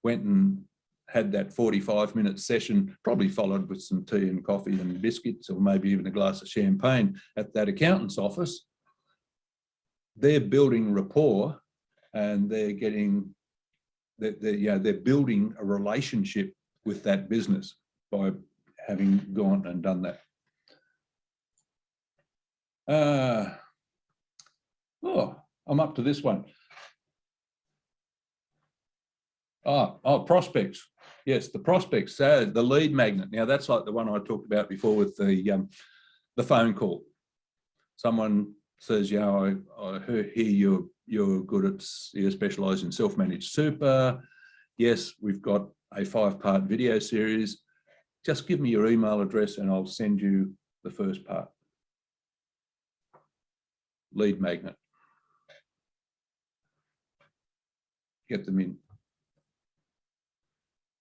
went and had that 45-minute session, probably followed with some tea and coffee and biscuits, or maybe even a glass of champagne at that accountant's office, they're building rapport and they're getting, they're building a relationship with that business by having gone and done that. Oh, I'm up to this one. Oh, prospects. Yes, the prospects, the lead magnet. Now that's like the one I talked about before with the phone call. Someone says, you know, I hear you're good at, you specialise in self-managed super. Yes, we've got a 5-part video series, just give me your email address and I'll send you the first part. Lead magnet. Get them in.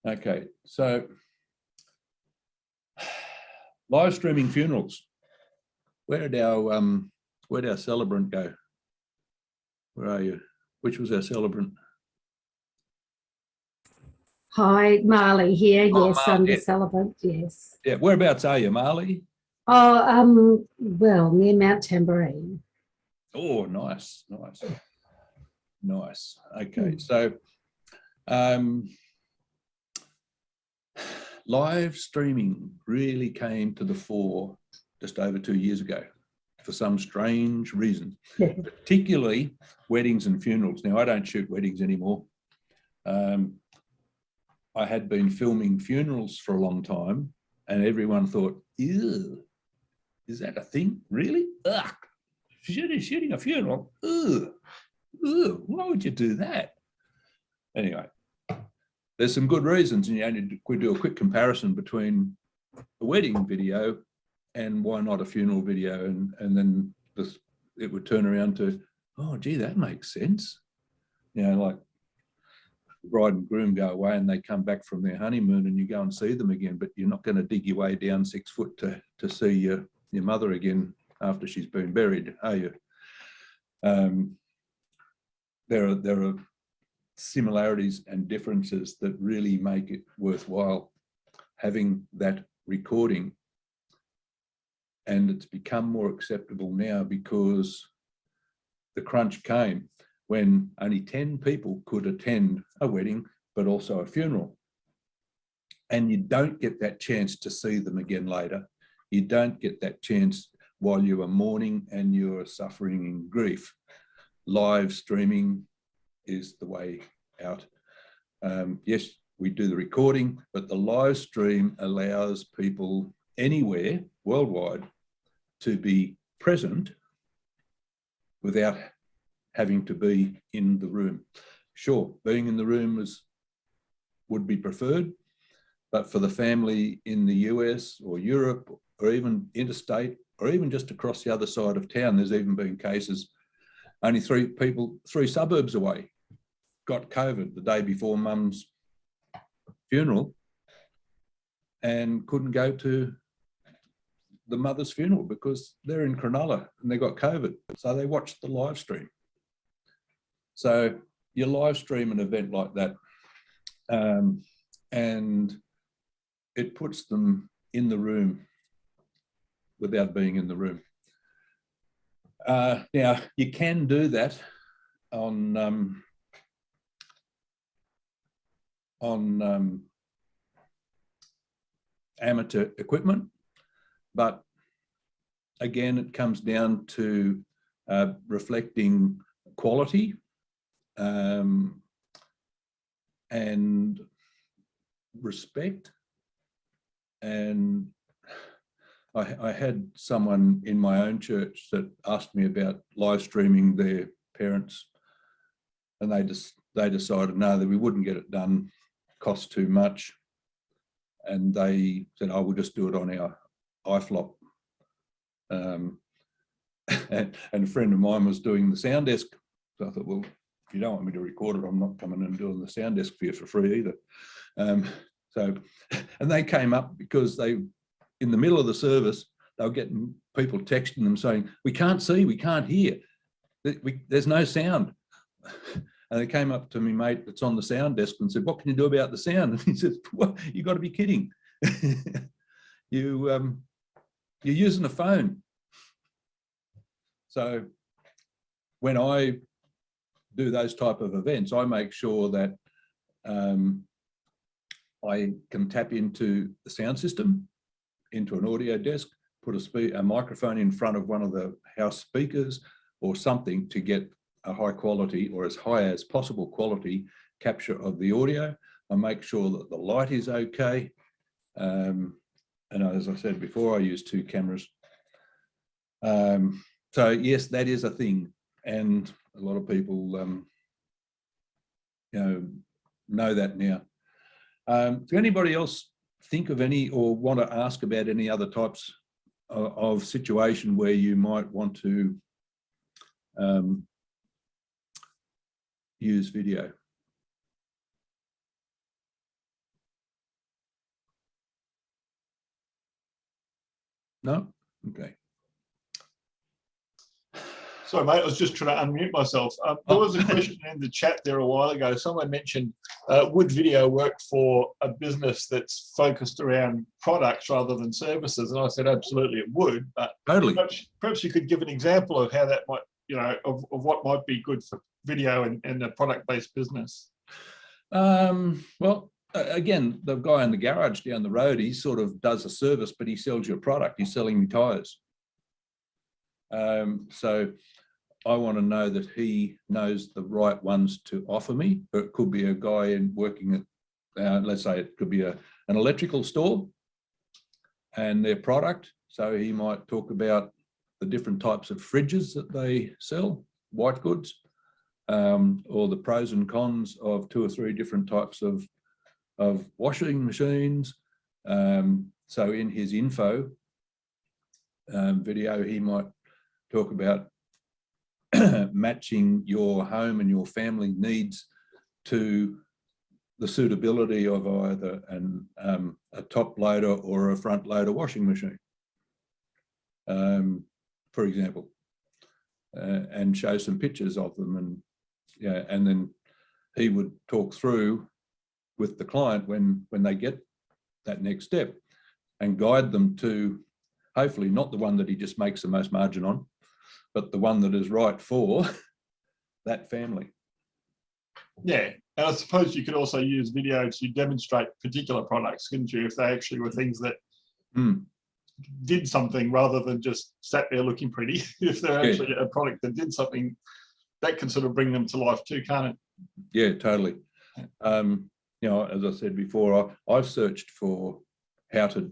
Okay, so live streaming funerals. Where'd our celebrant go? Where are you? Which was our celebrant? Hi, Marley here. Oh, Yes, Marley, I'm the yeah. celebrant. Yes. Yeah, whereabouts are you, Marley? Oh, well, near Mount Tambourine. Oh, nice, nice, nice. Okay, so live streaming really came to the fore just over 2 years ago for some strange reason, particularly weddings and funerals. Now, I don't shoot weddings anymore. I had been filming funerals for a long time and everyone thought, ew, is that a thing? Really? Ugh, shooting a funeral? Ugh, ugh, why would you do that? Anyway, there's some good reasons, and we do a quick comparison between a wedding video and why not a funeral video, and then it would turn around to, oh, gee, that makes sense. You know, like the bride and groom go away and they come back from their honeymoon and you go and see them again, but you're not going to dig your way down 6 foot to see your mother again after she's been buried, are you? There are similarities and differences that really make it worthwhile having that recording, and it's become more acceptable now because the crunch came when only 10 people could attend a wedding but also a funeral, and you don't get that chance to see them again later. You don't get that chance while you are mourning and you're suffering in grief. Live streaming is the way out. Yes, we do the recording, but the live stream allows people anywhere worldwide to be present without having to be in the room. Sure, being in the room would be preferred, but for the family in the US or Europe or even interstate or even just across the other side of town, there's even been cases only 3 people 3 suburbs away got COVID the day before mum's funeral and couldn't go to the mother's funeral because they're in Cronulla and they got COVID. So they watched the live stream. So you live stream an event like that, and it puts them in the room without being in the room. Now, you can do that on amateur equipment, but again, it comes down to reflecting quality and respect. And I had someone in my own church that asked me about live streaming their parents, and they decided no, that we wouldn't get it done, cost too much, and they said, "I will just do it on our iFlop." And a friend of mine was doing the sound desk, so I thought, well, if you don't want me to record it, I'm not coming and doing the sound desk for you for free either. And they came up because in the middle of the service, they were getting people texting them saying, "We can't see, we can't hear, there's no sound." And they came up to me, mate, that's on the sound desk, and said, "What can you do about the sound?" And he said, "What? You got to be kidding. You're using a phone." So when I do those type of events, I make sure that I can tap into the sound system, into an audio desk, put a microphone in front of one of the house speakers or something to get a high quality or as high as possible quality capture of the audio. I make sure that the light is okay. And as I said before, I use 2 cameras. So yes, that is a thing. And a lot of people know that now. Does anybody else think of any or want to ask about any other types of situation where you might want to use video? No? Okay. Sorry, mate, I was just trying to unmute myself. There was a question in the chat there a while ago. Someone mentioned, would video work for a business that's focused around products rather than services? And I said, absolutely, it would. But Totally. perhaps you could give an example of how that might, you know, of what might be good for video and a product-based business. Well, again, the guy in the garage down the road, he sort of does a service, but he sells you a product. He's selling me tyres. So I want to know that he knows the right ones to offer me. It could be a guy working at, let's say it could be an electrical store and their product. So he might talk about the different types of fridges that they sell, white goods, or the pros and cons of 2 or 3 different types of washing machines. So in his info video, he might talk about matching your home and your family needs to the suitability of either a top loader or a front loader washing machine, for example, and show some pictures of them. And yeah, and then he would talk through with the client when they get that next step and guide them to hopefully not the one that he just makes the most margin on, but the one that is right for that family. Yeah, and I suppose you could also use video to demonstrate particular products, couldn't you, if they actually were things that did something rather than just sat there looking pretty. If they're actually a product that did something, that can sort of bring them to life too, can't it? Yeah, totally. You know, as I said before, I've searched for how to,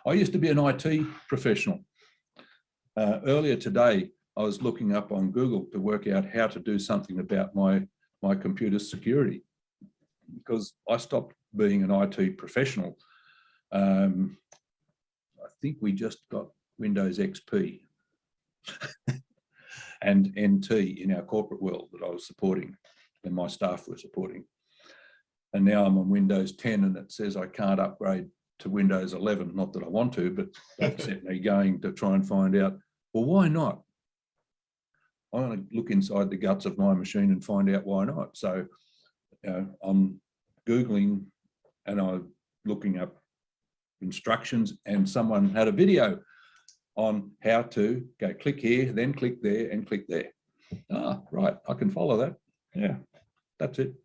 I used to be an IT professional. Earlier today, I was looking up on Google to work out how to do something about my computer security, because I stopped being an IT professional. I think we just got Windows XP and NT in our corporate world that I was supporting and my staff were supporting. And now I'm on Windows 10 and it says I can't upgrade to Windows 11. Not that I want to, but that set me going to try and find out, well, why not? I want to look inside the guts of my machine and find out why not. So I'm Googling and I'm looking up instructions, and someone had a video on how to go click here, then click there and click there. Ah, right, I can follow that. Yeah, that's it.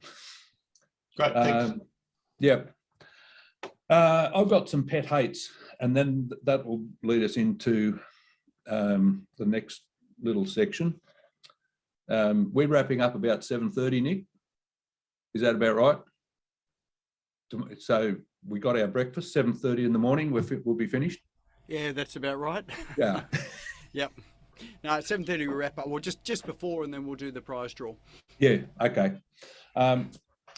Great, thanks. Yeah. I've got some pet hates, and then that will lead us into the next little section. We're wrapping up about 7:30, Nick. Is that about right? So we got our breakfast, 7:30 in the morning, we'll be finished. Yeah, that's about right. Yeah. Yep. No, at 7:30 we wrap up. Well, just before, and then we'll do the prize draw. Yeah, okay.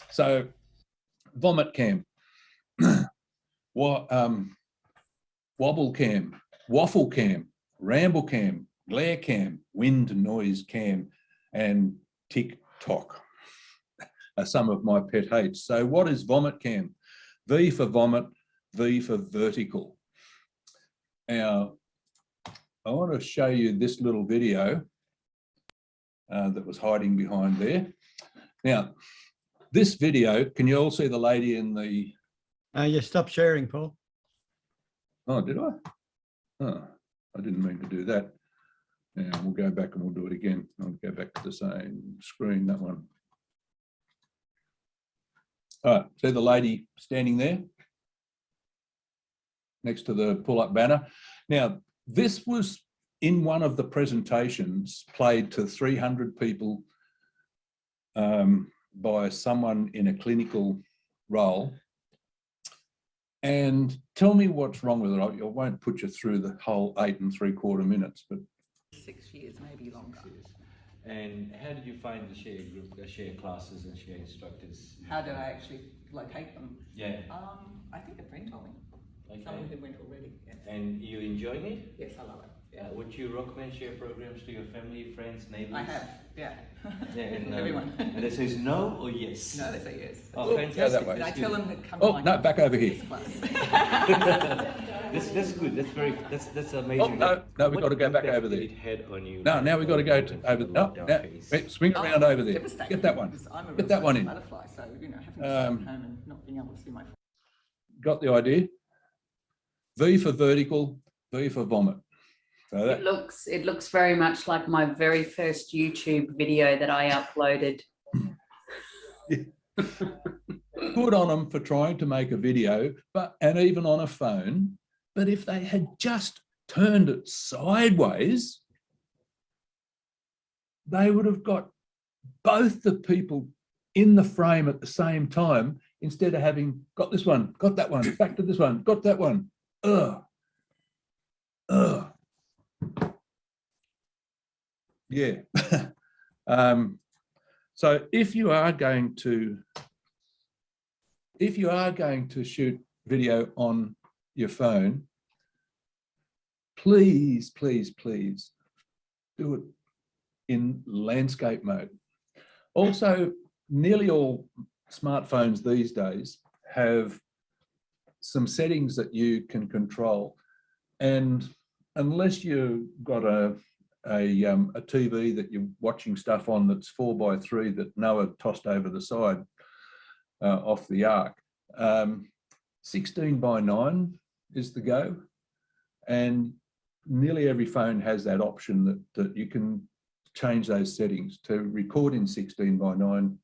So vomit cam, wobble cam, waffle cam, ramble cam, glare cam, wind noise cam, and tick-tock are some of my pet hates. So what is vomit cam? V for vomit, V for vertical. Now, I want to show you this little video that was hiding behind there. Now, this video, can you all see the lady in the... You stop sharing, Paul. Oh, did I? Oh, I didn't mean to do that. Now we'll go back and we'll do it again. I'll go back to the same screen, that one. All right, see the lady standing there next to the pull-up banner. Now, this was in one of the presentations played to 300 people by someone in a clinical role. And tell me what's wrong with it. I won't put you through the whole 8 3/4 minutes, but 6 years, maybe longer. And how did you find the share group, the share classes and share instructors? How did I actually locate them? Yeah. I think a friend told me. Okay. Someone who went already. Yeah. And you enjoying it? Yes, I love it. Yeah. Would you recommend share programs to your family, friends, neighbors? I have. Yeah. Yeah, and, Everyone. And it says no or yes? No, they say yes. Oh, fantastic. that way. Did I tell them that come Oh, on? no, back over here. That's good. That's amazing. Oh, no, we've got to go back over there. It had on you. No, now we've got to go to over. No, now, swing around over there. Devastating, Get that one. because I'm a Get that one real in. butterfly, so you know, having to stay at home and not being able to see my. Got the idea? V for vertical, V for vomit. So that, It looks very much like my very first YouTube video that I uploaded. good on them for trying to make a video, and even on a phone. But if they had just turned it sideways, they would have got both the people in the frame at the same time, instead of having got this one, got that one, back to this one, got that one. Ugh. Yeah. So if you are going to shoot video on your phone, please do it in landscape mode. Also, nearly all smartphones these days have some settings that you can control, and unless you've got a TV that you're watching stuff on that's 4:3 that Noah tossed over the side off the ark, 16:9 is the go, and nearly every phone has that option that you can change those settings to record in 16:9,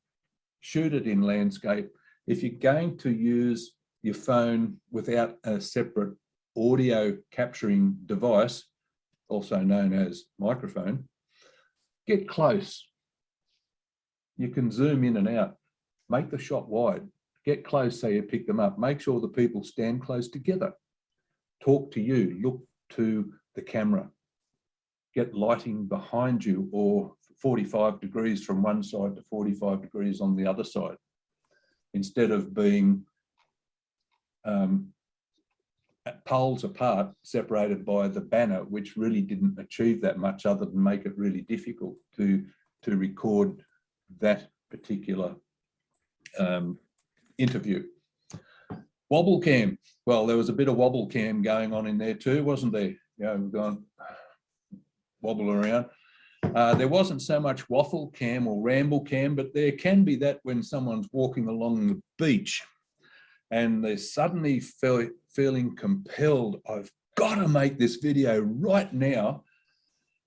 shoot it in landscape. If you're going to use your phone without a separate audio capturing device, also known as microphone, get close. You can zoom in and out, make the shot wide, get close so you pick them up, make sure the people stand close together, talk to you, look to the camera, get lighting behind you, or 45 degrees from one side to 45 degrees on the other side, instead of being poles apart, separated by the banner, which really didn't achieve that much other than make it really difficult to record that particular interview. Wobble cam. Well, there was a bit of wobble cam going on in there too, wasn't there? Yeah, we've gone wobble around. There wasn't so much waffle cam or ramble cam, but there can be that when someone's walking along the beach and they're suddenly feeling compelled, I've got to make this video right now,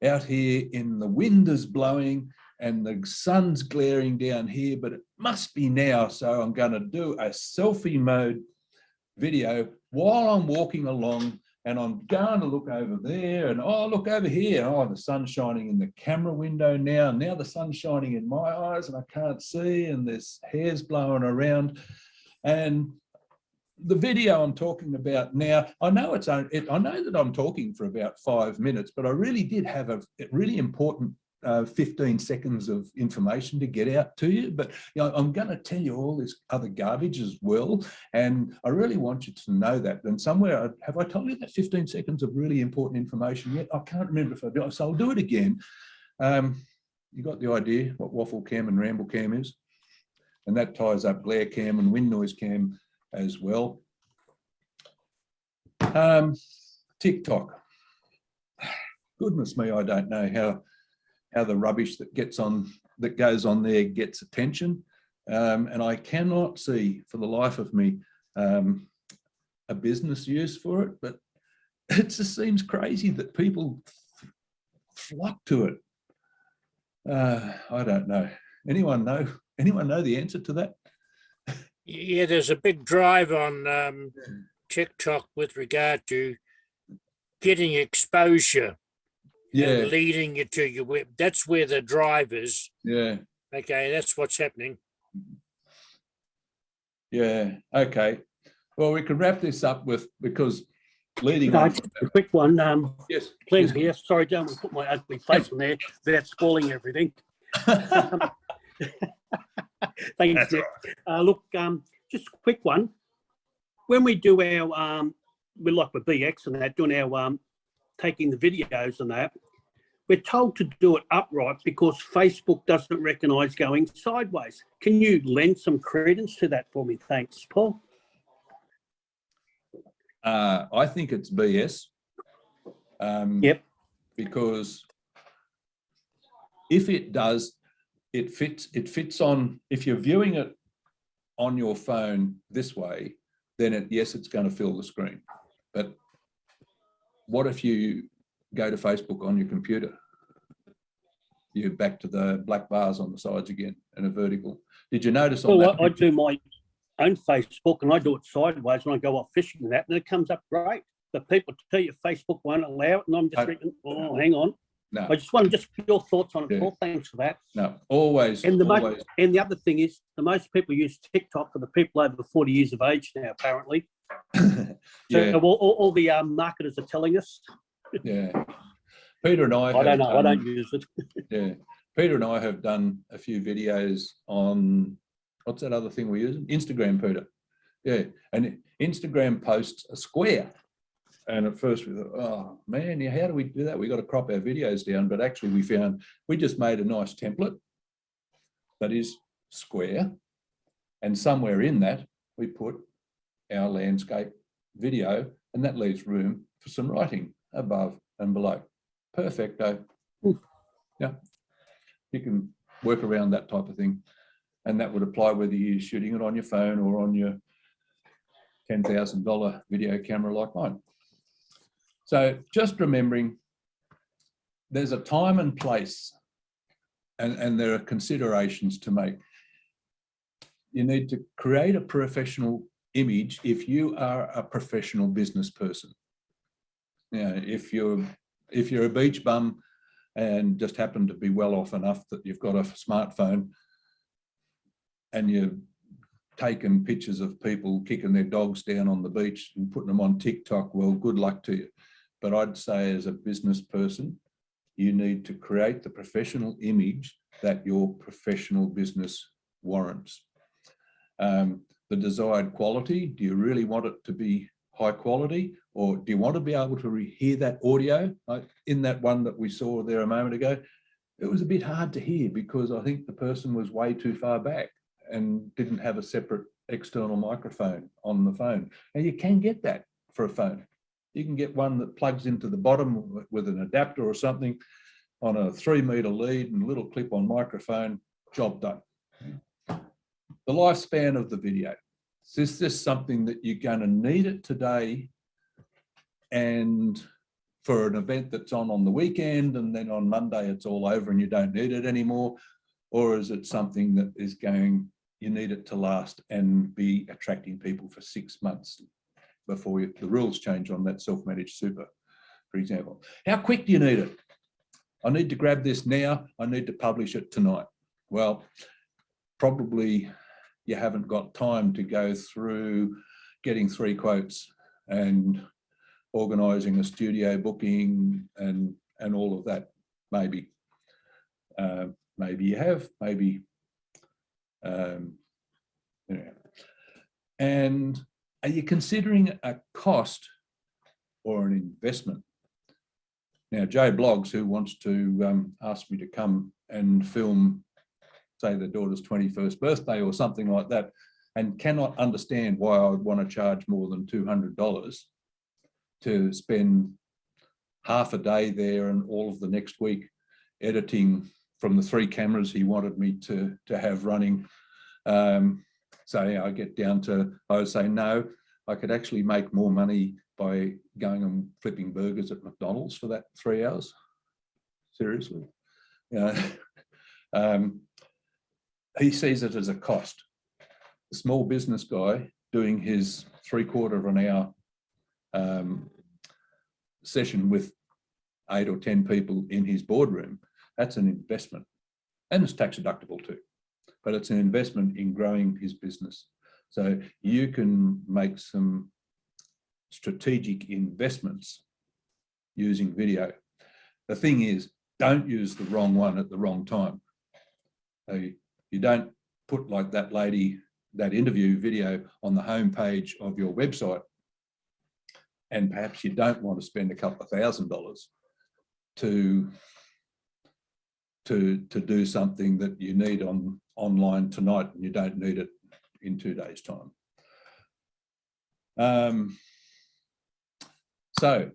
out here in the wind is blowing and the sun's glaring down here, but it must be now. So I'm going to do a selfie mode video while I'm walking along, and I'm going to look over there and, oh, look over here. Oh, the sun's shining in the camera window now. Now the sun's shining in my eyes and I can't see, and there's hairs blowing around. And the video I'm talking about now, I know I know that I'm talking for about 5 minutes, but I really did have a really important 15 seconds of information to get out to you. But you know, I'm going to tell you all this other garbage as well, and I really want you to know that. And somewhere, have I told you that 15 seconds of really important information yet? I can't remember if I did, so I'll do it again. You got the idea what waffle cam and ramble cam is, and that ties up glare cam and wind noise cam as well. TikTok. Goodness me, I don't know how the rubbish that goes on there gets attention, and I cannot see for the life of me a business use for it. But it just seems crazy that people flock to it. I don't know. Anyone know the answer to that? Yeah, there's a big drive on TikTok with regard to getting exposure. Yeah, and leading you to your web. That's where the drive is. yeah, Okay, that's what's happening. yeah. Okay. Well, we could wrap this up because leading on. Just a quick one. Yes. Glenn yes. here. Sorry, don't put my ugly face on there. That's spoiling everything. Thanks, Nick. Look, just a quick one. When we do our, we like with BX and that, doing our taking the videos and that, we're told to do it upright because Facebook doesn't recognise going sideways. Can you lend some credence to that for me? Thanks, Paul. I think it's BS. Yep. Because if it does, it fits on, if you're viewing it on your phone this way, then yes, it's going to fill the screen. But what if you go to Facebook on your computer? You're back to the black bars on the sides again and a vertical. Did you notice on that? I do my own Facebook and I do it sideways when I go off fishing and that, and it comes up great. But people tell you Facebook won't allow it, and I'm just thinking, oh, hang on. No. I just want your thoughts on it, Paul. Thanks for that. No, always. And always. And the other thing is, the most people use TikTok for the people over 40 years of age now, apparently. Yeah. So all the marketers are telling us. Yeah. Peter and I don't know. I don't use it. Yeah. Peter and I have done a few videos on, what's that other thing we're using? Instagram, Peter. Yeah. And Instagram posts a square. And at first we thought, oh man, how do we do that? We got to crop our videos down. But actually we found, we just made a nice template that is square. And somewhere in that, we put our landscape video, and that leaves room for some writing above and below. Perfecto. Yeah. You can work around that type of thing. And that would apply whether you're shooting it on your phone or on your $10,000 video camera like mine. So just remembering there's a time and place, and there are considerations to make. You need to create a professional image if you are a professional business person. Yeah, if you're a beach bum and just happen to be well off enough that you've got a smartphone and you've taken pictures of people kicking their dogs down on the beach and putting them on TikTok, well, good luck to you. But I'd say as a business person, you need to create the professional image that your professional business warrants. The desired quality, do you really want it to be high quality, or do you want to be able to hear that audio? In that one that we saw there a moment ago, it was a bit hard to hear because I think the person was way too far back and didn't have a separate external microphone on the phone. And you can get that for a phone. You can get one that plugs into the bottom with an adapter or something on a 3-meter lead and a little clip-on microphone, job done. The lifespan of the video. Is this something that you're going to need it today and for an event that's on the weekend, and then on Monday it's all over and you don't need it anymore? Or is it something that is going, you need it to last and be attracting people for 6 months before the rules change on that self-managed super, for example? How quick do you need it? I need to grab this now. I need to publish it tonight. Well, probably you haven't got time to go through getting 3 quotes and organising a studio booking and all of that. Maybe. Maybe you have, maybe. Yeah. And are you considering a cost or an investment? Now, Joe Bloggs, who wants to ask me to come and film, say, the daughter's 21st birthday or something like that, and cannot understand why I would want to charge more than $200 to spend half a day there and all of the next week editing from the 3 cameras he wanted me to have running. So yeah, I get down to, I would say, no, I could actually make more money by going and flipping burgers at McDonald's for that 3 hours. Seriously. He sees it as a cost. The small business guy doing his 3/4 of an hour session with 8 or 10 people in his boardroom, that's an investment. And it's tax deductible too, but it's an investment in growing his business. So you can make some strategic investments using video. The thing is, don't use the wrong one at the wrong time. You don't put like that lady, that interview video on the homepage of your website, and perhaps you don't want to spend a couple of $1,000 to do something that you need online tonight and you don't need it in 2 days' time. So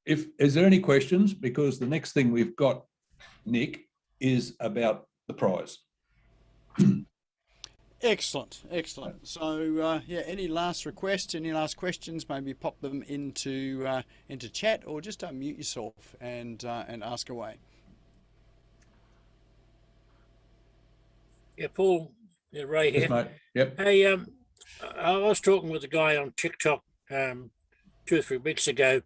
is there any questions? Because the next thing we've got, Nick, is about the prize. Excellent, excellent. So yeah, any last requests, any last questions? Maybe pop them into chat, or just unmute yourself and ask away. Yeah, Paul, yeah, Ray here. Yes, mate. Yep. Hey, I was talking with a guy on TikTok 2 or 3 weeks ago,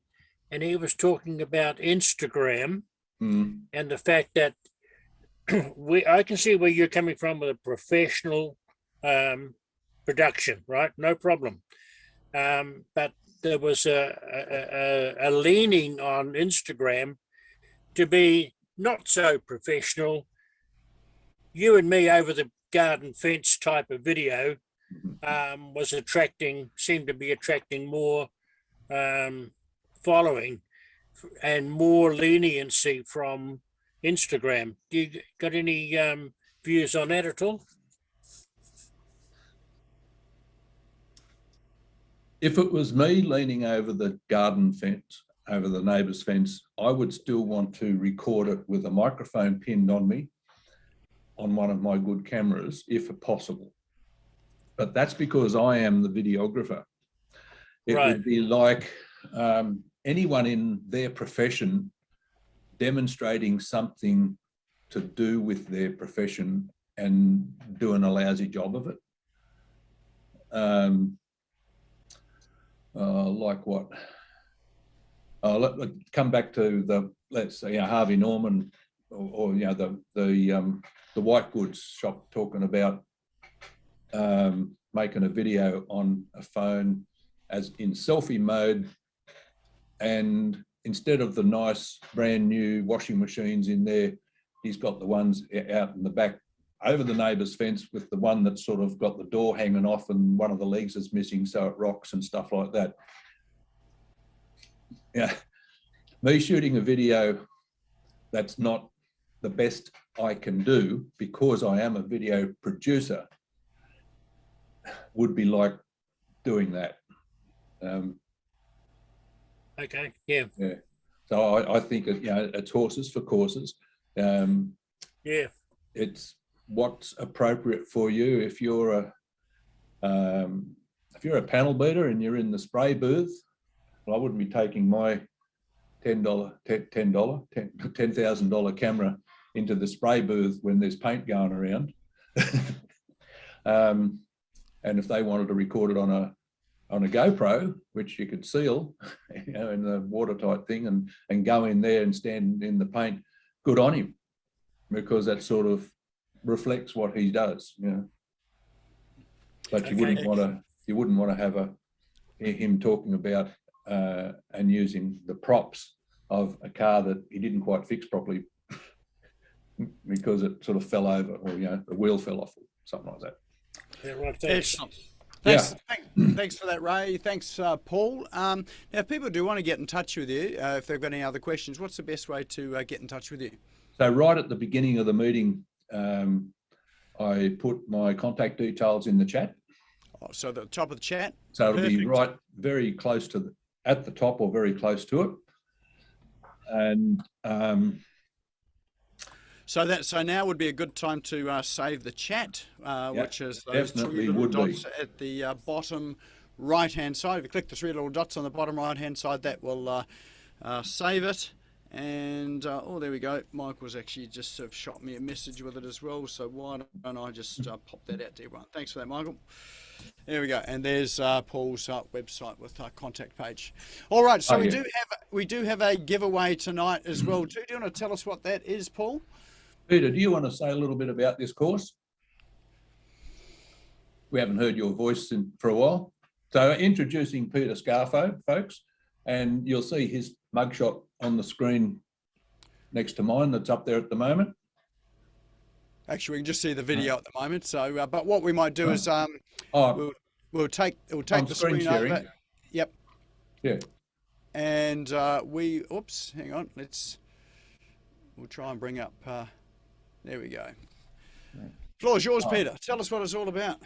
and he was talking about Instagram and the fact that I can see where you're coming from with a professional production, right? No problem. But there was a leaning on Instagram to be not so professional. You and me over the garden fence type of video seemed to be attracting more following and more leniency from Instagram. Do you got any views on that at all? If it was me leaning over the garden fence, over the neighbour's fence, I would still want to record it with a microphone pinned on me on one of my good cameras, if possible. But that's because I am the videographer. It would be like anyone in their profession demonstrating something to do with their profession and doing a lousy job of it. Like what? Let's come back to let's say Harvey Norman, or you know, the white goods shop talking about making a video on a phone as in selfie mode, and instead of the nice brand new washing machines in there, he's got the ones out in the back over the neighbour's fence with the one that's sort of got the door hanging off and one of the legs is missing, so it rocks and stuff like that. Yeah, me shooting a video that's not the best I can do because I am a video producer would be like doing that. Okay, yeah. Yeah. So I think it's horses for courses. Yeah. It's what's appropriate for you. If you're a panel beater and you're in the spray booth, well, I wouldn't be taking my $10,000 camera into the spray booth when there's paint going around. And if they wanted to record it on a GoPro, which you could seal, you know, in the watertight thing, and go in there and stand in the paint, good on him, because that sort of reflects what he does, you know. But you wouldn't want to have him talking about and using the props of a car that he didn't quite fix properly because it sort of fell over, or you know, the wheel fell off, or something like that. Yeah, right. Thanks. Thanks, thanks for that, Ray. Thanks, Paul. Now, if people do want to get in touch with you, if they've got any other questions, what's the best way to get in touch with you? So right at the beginning of the meeting, I put my contact details in the chat. Oh, so the top of the chat? So it'll be right very close to at the top or very close to it. And so now would be a good time to save the chat, which is those three little dots at the bottom right-hand side. If you click the three little dots on the bottom right-hand side, that will save it. And oh, there we go. Michael's actually just sort of shot me a message with it as well. So why don't I just pop that out to everyone? Thanks for that, Michael. There we go. And there's Paul's website with our contact page. All right. So we do have a giveaway tonight as well too. Do you want to tell us what that is, Paul? Peter, do you want to say a little bit about this course? We haven't heard your voice for a while. So introducing Peter Scarfo, folks, and you'll see his mugshot on the screen next to mine that's up there at the moment. Actually, we can just see the video at the moment. So, but what we might do is we'll take the screen sharing. over. Yep. Yeah. And oops, hang on. We'll try and bring up. There we go. Floor's yours, Peter. Tell us what it's all about.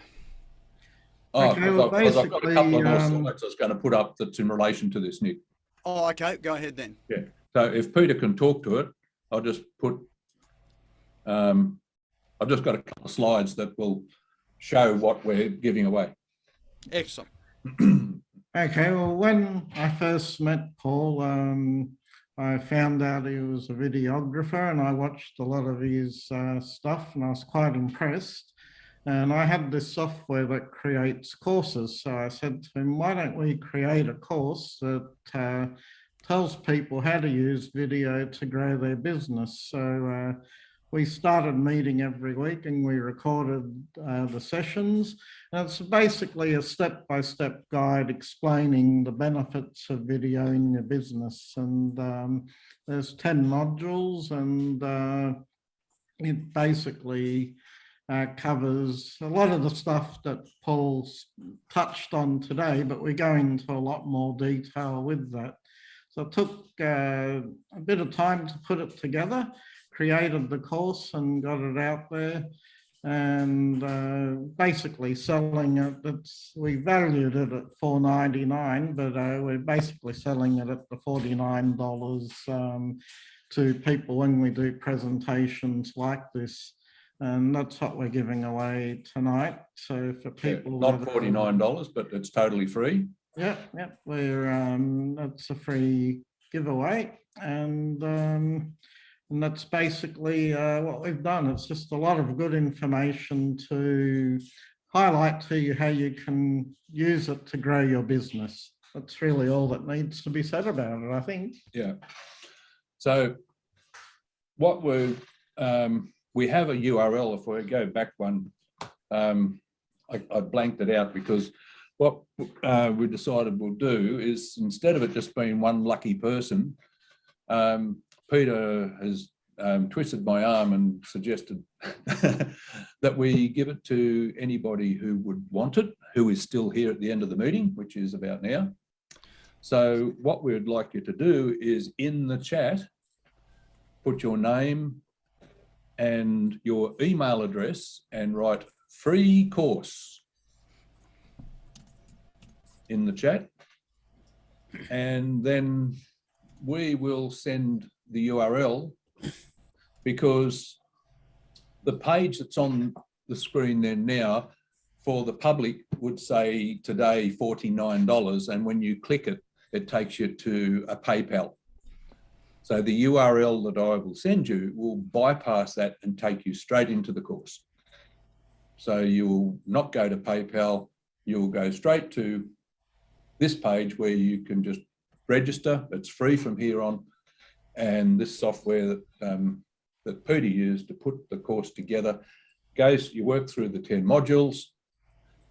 Okay, well, I've got a couple of more slides I was going to put up that's in relation to this, Nick. Oh, okay. Go ahead then. Yeah. So if Peter can talk to it, I'll just put. I've just got a couple of slides that will show what we're giving away. Excellent. Okay, well, when I first met Paul, I found out he was a videographer, and I watched a lot of his stuff, and I was quite impressed. And I had this software that creates courses. So I said to him, why don't we create a course that tells people how to use video to grow their business? So we started meeting every week, and we recorded the sessions. And it's basically a step-by-step guide explaining the benefits of video in your business. And there's 10 modules, and it basically covers a lot of the stuff that Paul's touched on today, but we're going into a lot more detail with that. So it took a bit of time to put it together, created the course and got it out there, and basically selling it. We valued it at $4.99, but we're basically selling it at the $49 to people when we do presentations like this. And that's what we're giving away tonight. So for people, not $49, but it's totally free. Yeah, that's a free giveaway, and that's basically what we've done. It's just a lot of good information to highlight to you how you can use it to grow your business. That's really all that needs to be said about it, I think. Yeah. So what we have a URL. If we go back one, I blanked it out because what we decided we'll do is, instead of it just being one lucky person, Peter has twisted my arm and suggested that we give it to anybody who would want it, who is still here at the end of the meeting, which is about now. So what we'd like you to do is, in the chat, put your name and your email address and write free course in the chat, and then we will send the URL, because the page that's on the screen there now for the public would say today $49, and when you click it, it takes you to a PayPal. So the URL that I will send you will bypass that and take you straight into the course. So you will not go to PayPal, you will go straight to this page where you can just register. It's free from here on. And this software that Peter used to put the course together you work through the 10 modules.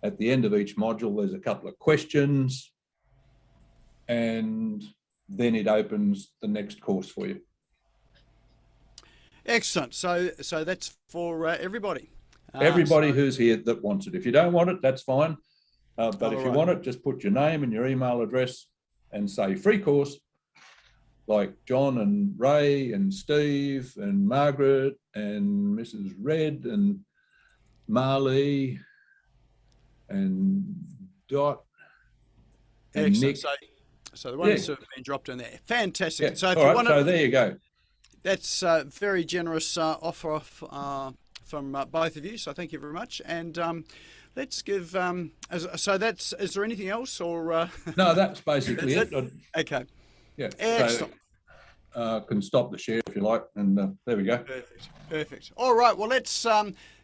At the end of each module, there's a couple of questions, and then it opens the next course for you. Excellent. So that's for everybody. Everybody who's here that wants it. If you don't want it, that's fine. But if you want it, just put your name and your email address and say free course, like John and Ray and Steve and Margaret and Mrs. Red and Marley and Dot and Excellent. Nick. So the ones that have been dropped in there. Fantastic. Yeah. So if all you right, want so there you go. That's a very generous offer from both of you. So thank you very much. And let's give. So that's. Is there anything else, or? No, that's basically it. Okay. Yeah. Excellent. So, can stop the share if you like, and there we go. Perfect. Perfect. All right. Well, let's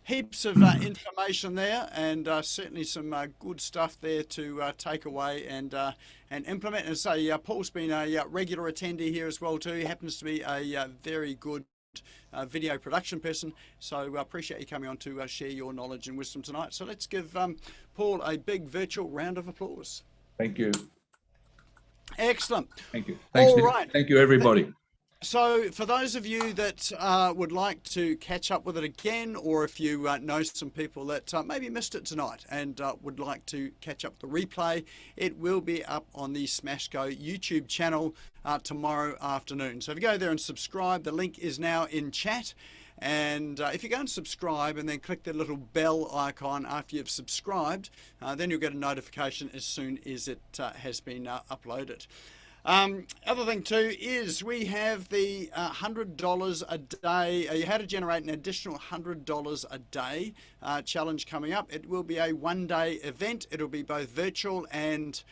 heaps of information there, and certainly some good stuff there to take away and implement. And so Paul's been a regular attendee here as well too. He happens to be a very good video production person, so I appreciate you coming on to share your knowledge and wisdom tonight. So let's give Paul a big virtual round of applause. Thank you. Excellent. Thank you. Thanks, all Nick. right. Thank you, everybody. So for those of you that would like to catch up with it again, or if you know some people that maybe missed it tonight and would like to catch up the replay, it will be up on the Smash Go YouTube channel tomorrow afternoon. So if you go there and subscribe, the link is now in chat. And if you go and subscribe and then click the little bell icon after you've subscribed, then you'll get a notification as soon as it has been uploaded. Other thing too is we have the $100 a day, how to generate an additional $100 a day challenge coming up. It will be a one-day event. It'll be both virtual and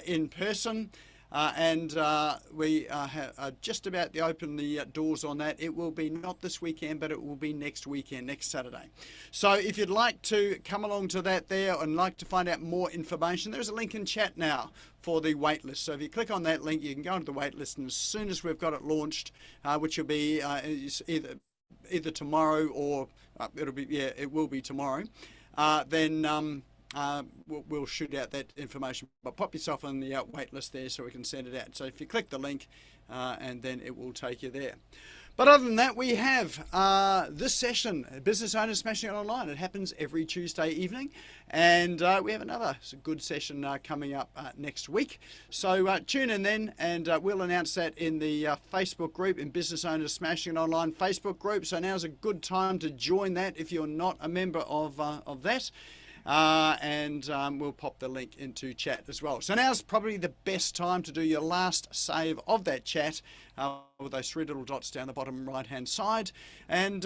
in person. We have just about to open the doors on that. It will be not this weekend, but it will be next weekend, next Saturday. So if you'd like to come along to that there and like to find out more information, there's a link in chat now for the waitlist. So if you click on that link, you can go into the waitlist, and as soon as we've got it launched, which will be either tomorrow or it will be tomorrow, then we'll shoot out that information, but pop yourself on the wait list there so we can send it out. So if you click the link and then it will take you there. But other than that, we have this session, Business Owners Smashing It Online. It happens every Tuesday evening, and we have another good session coming up next week. So tune in then, and we'll announce that in the Facebook group, in Business Owners Smashing It Online Facebook group. So now's a good time to join that if you're not a member of that. We'll pop the link into chat as well. So now's probably the best time to do your last save of that chat with those three little dots down the bottom right hand side. And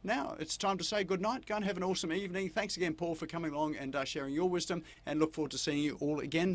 now it's time to say good night. Go and have an awesome evening. Thanks again, Paul, for coming along and sharing your wisdom, and look forward to seeing you all again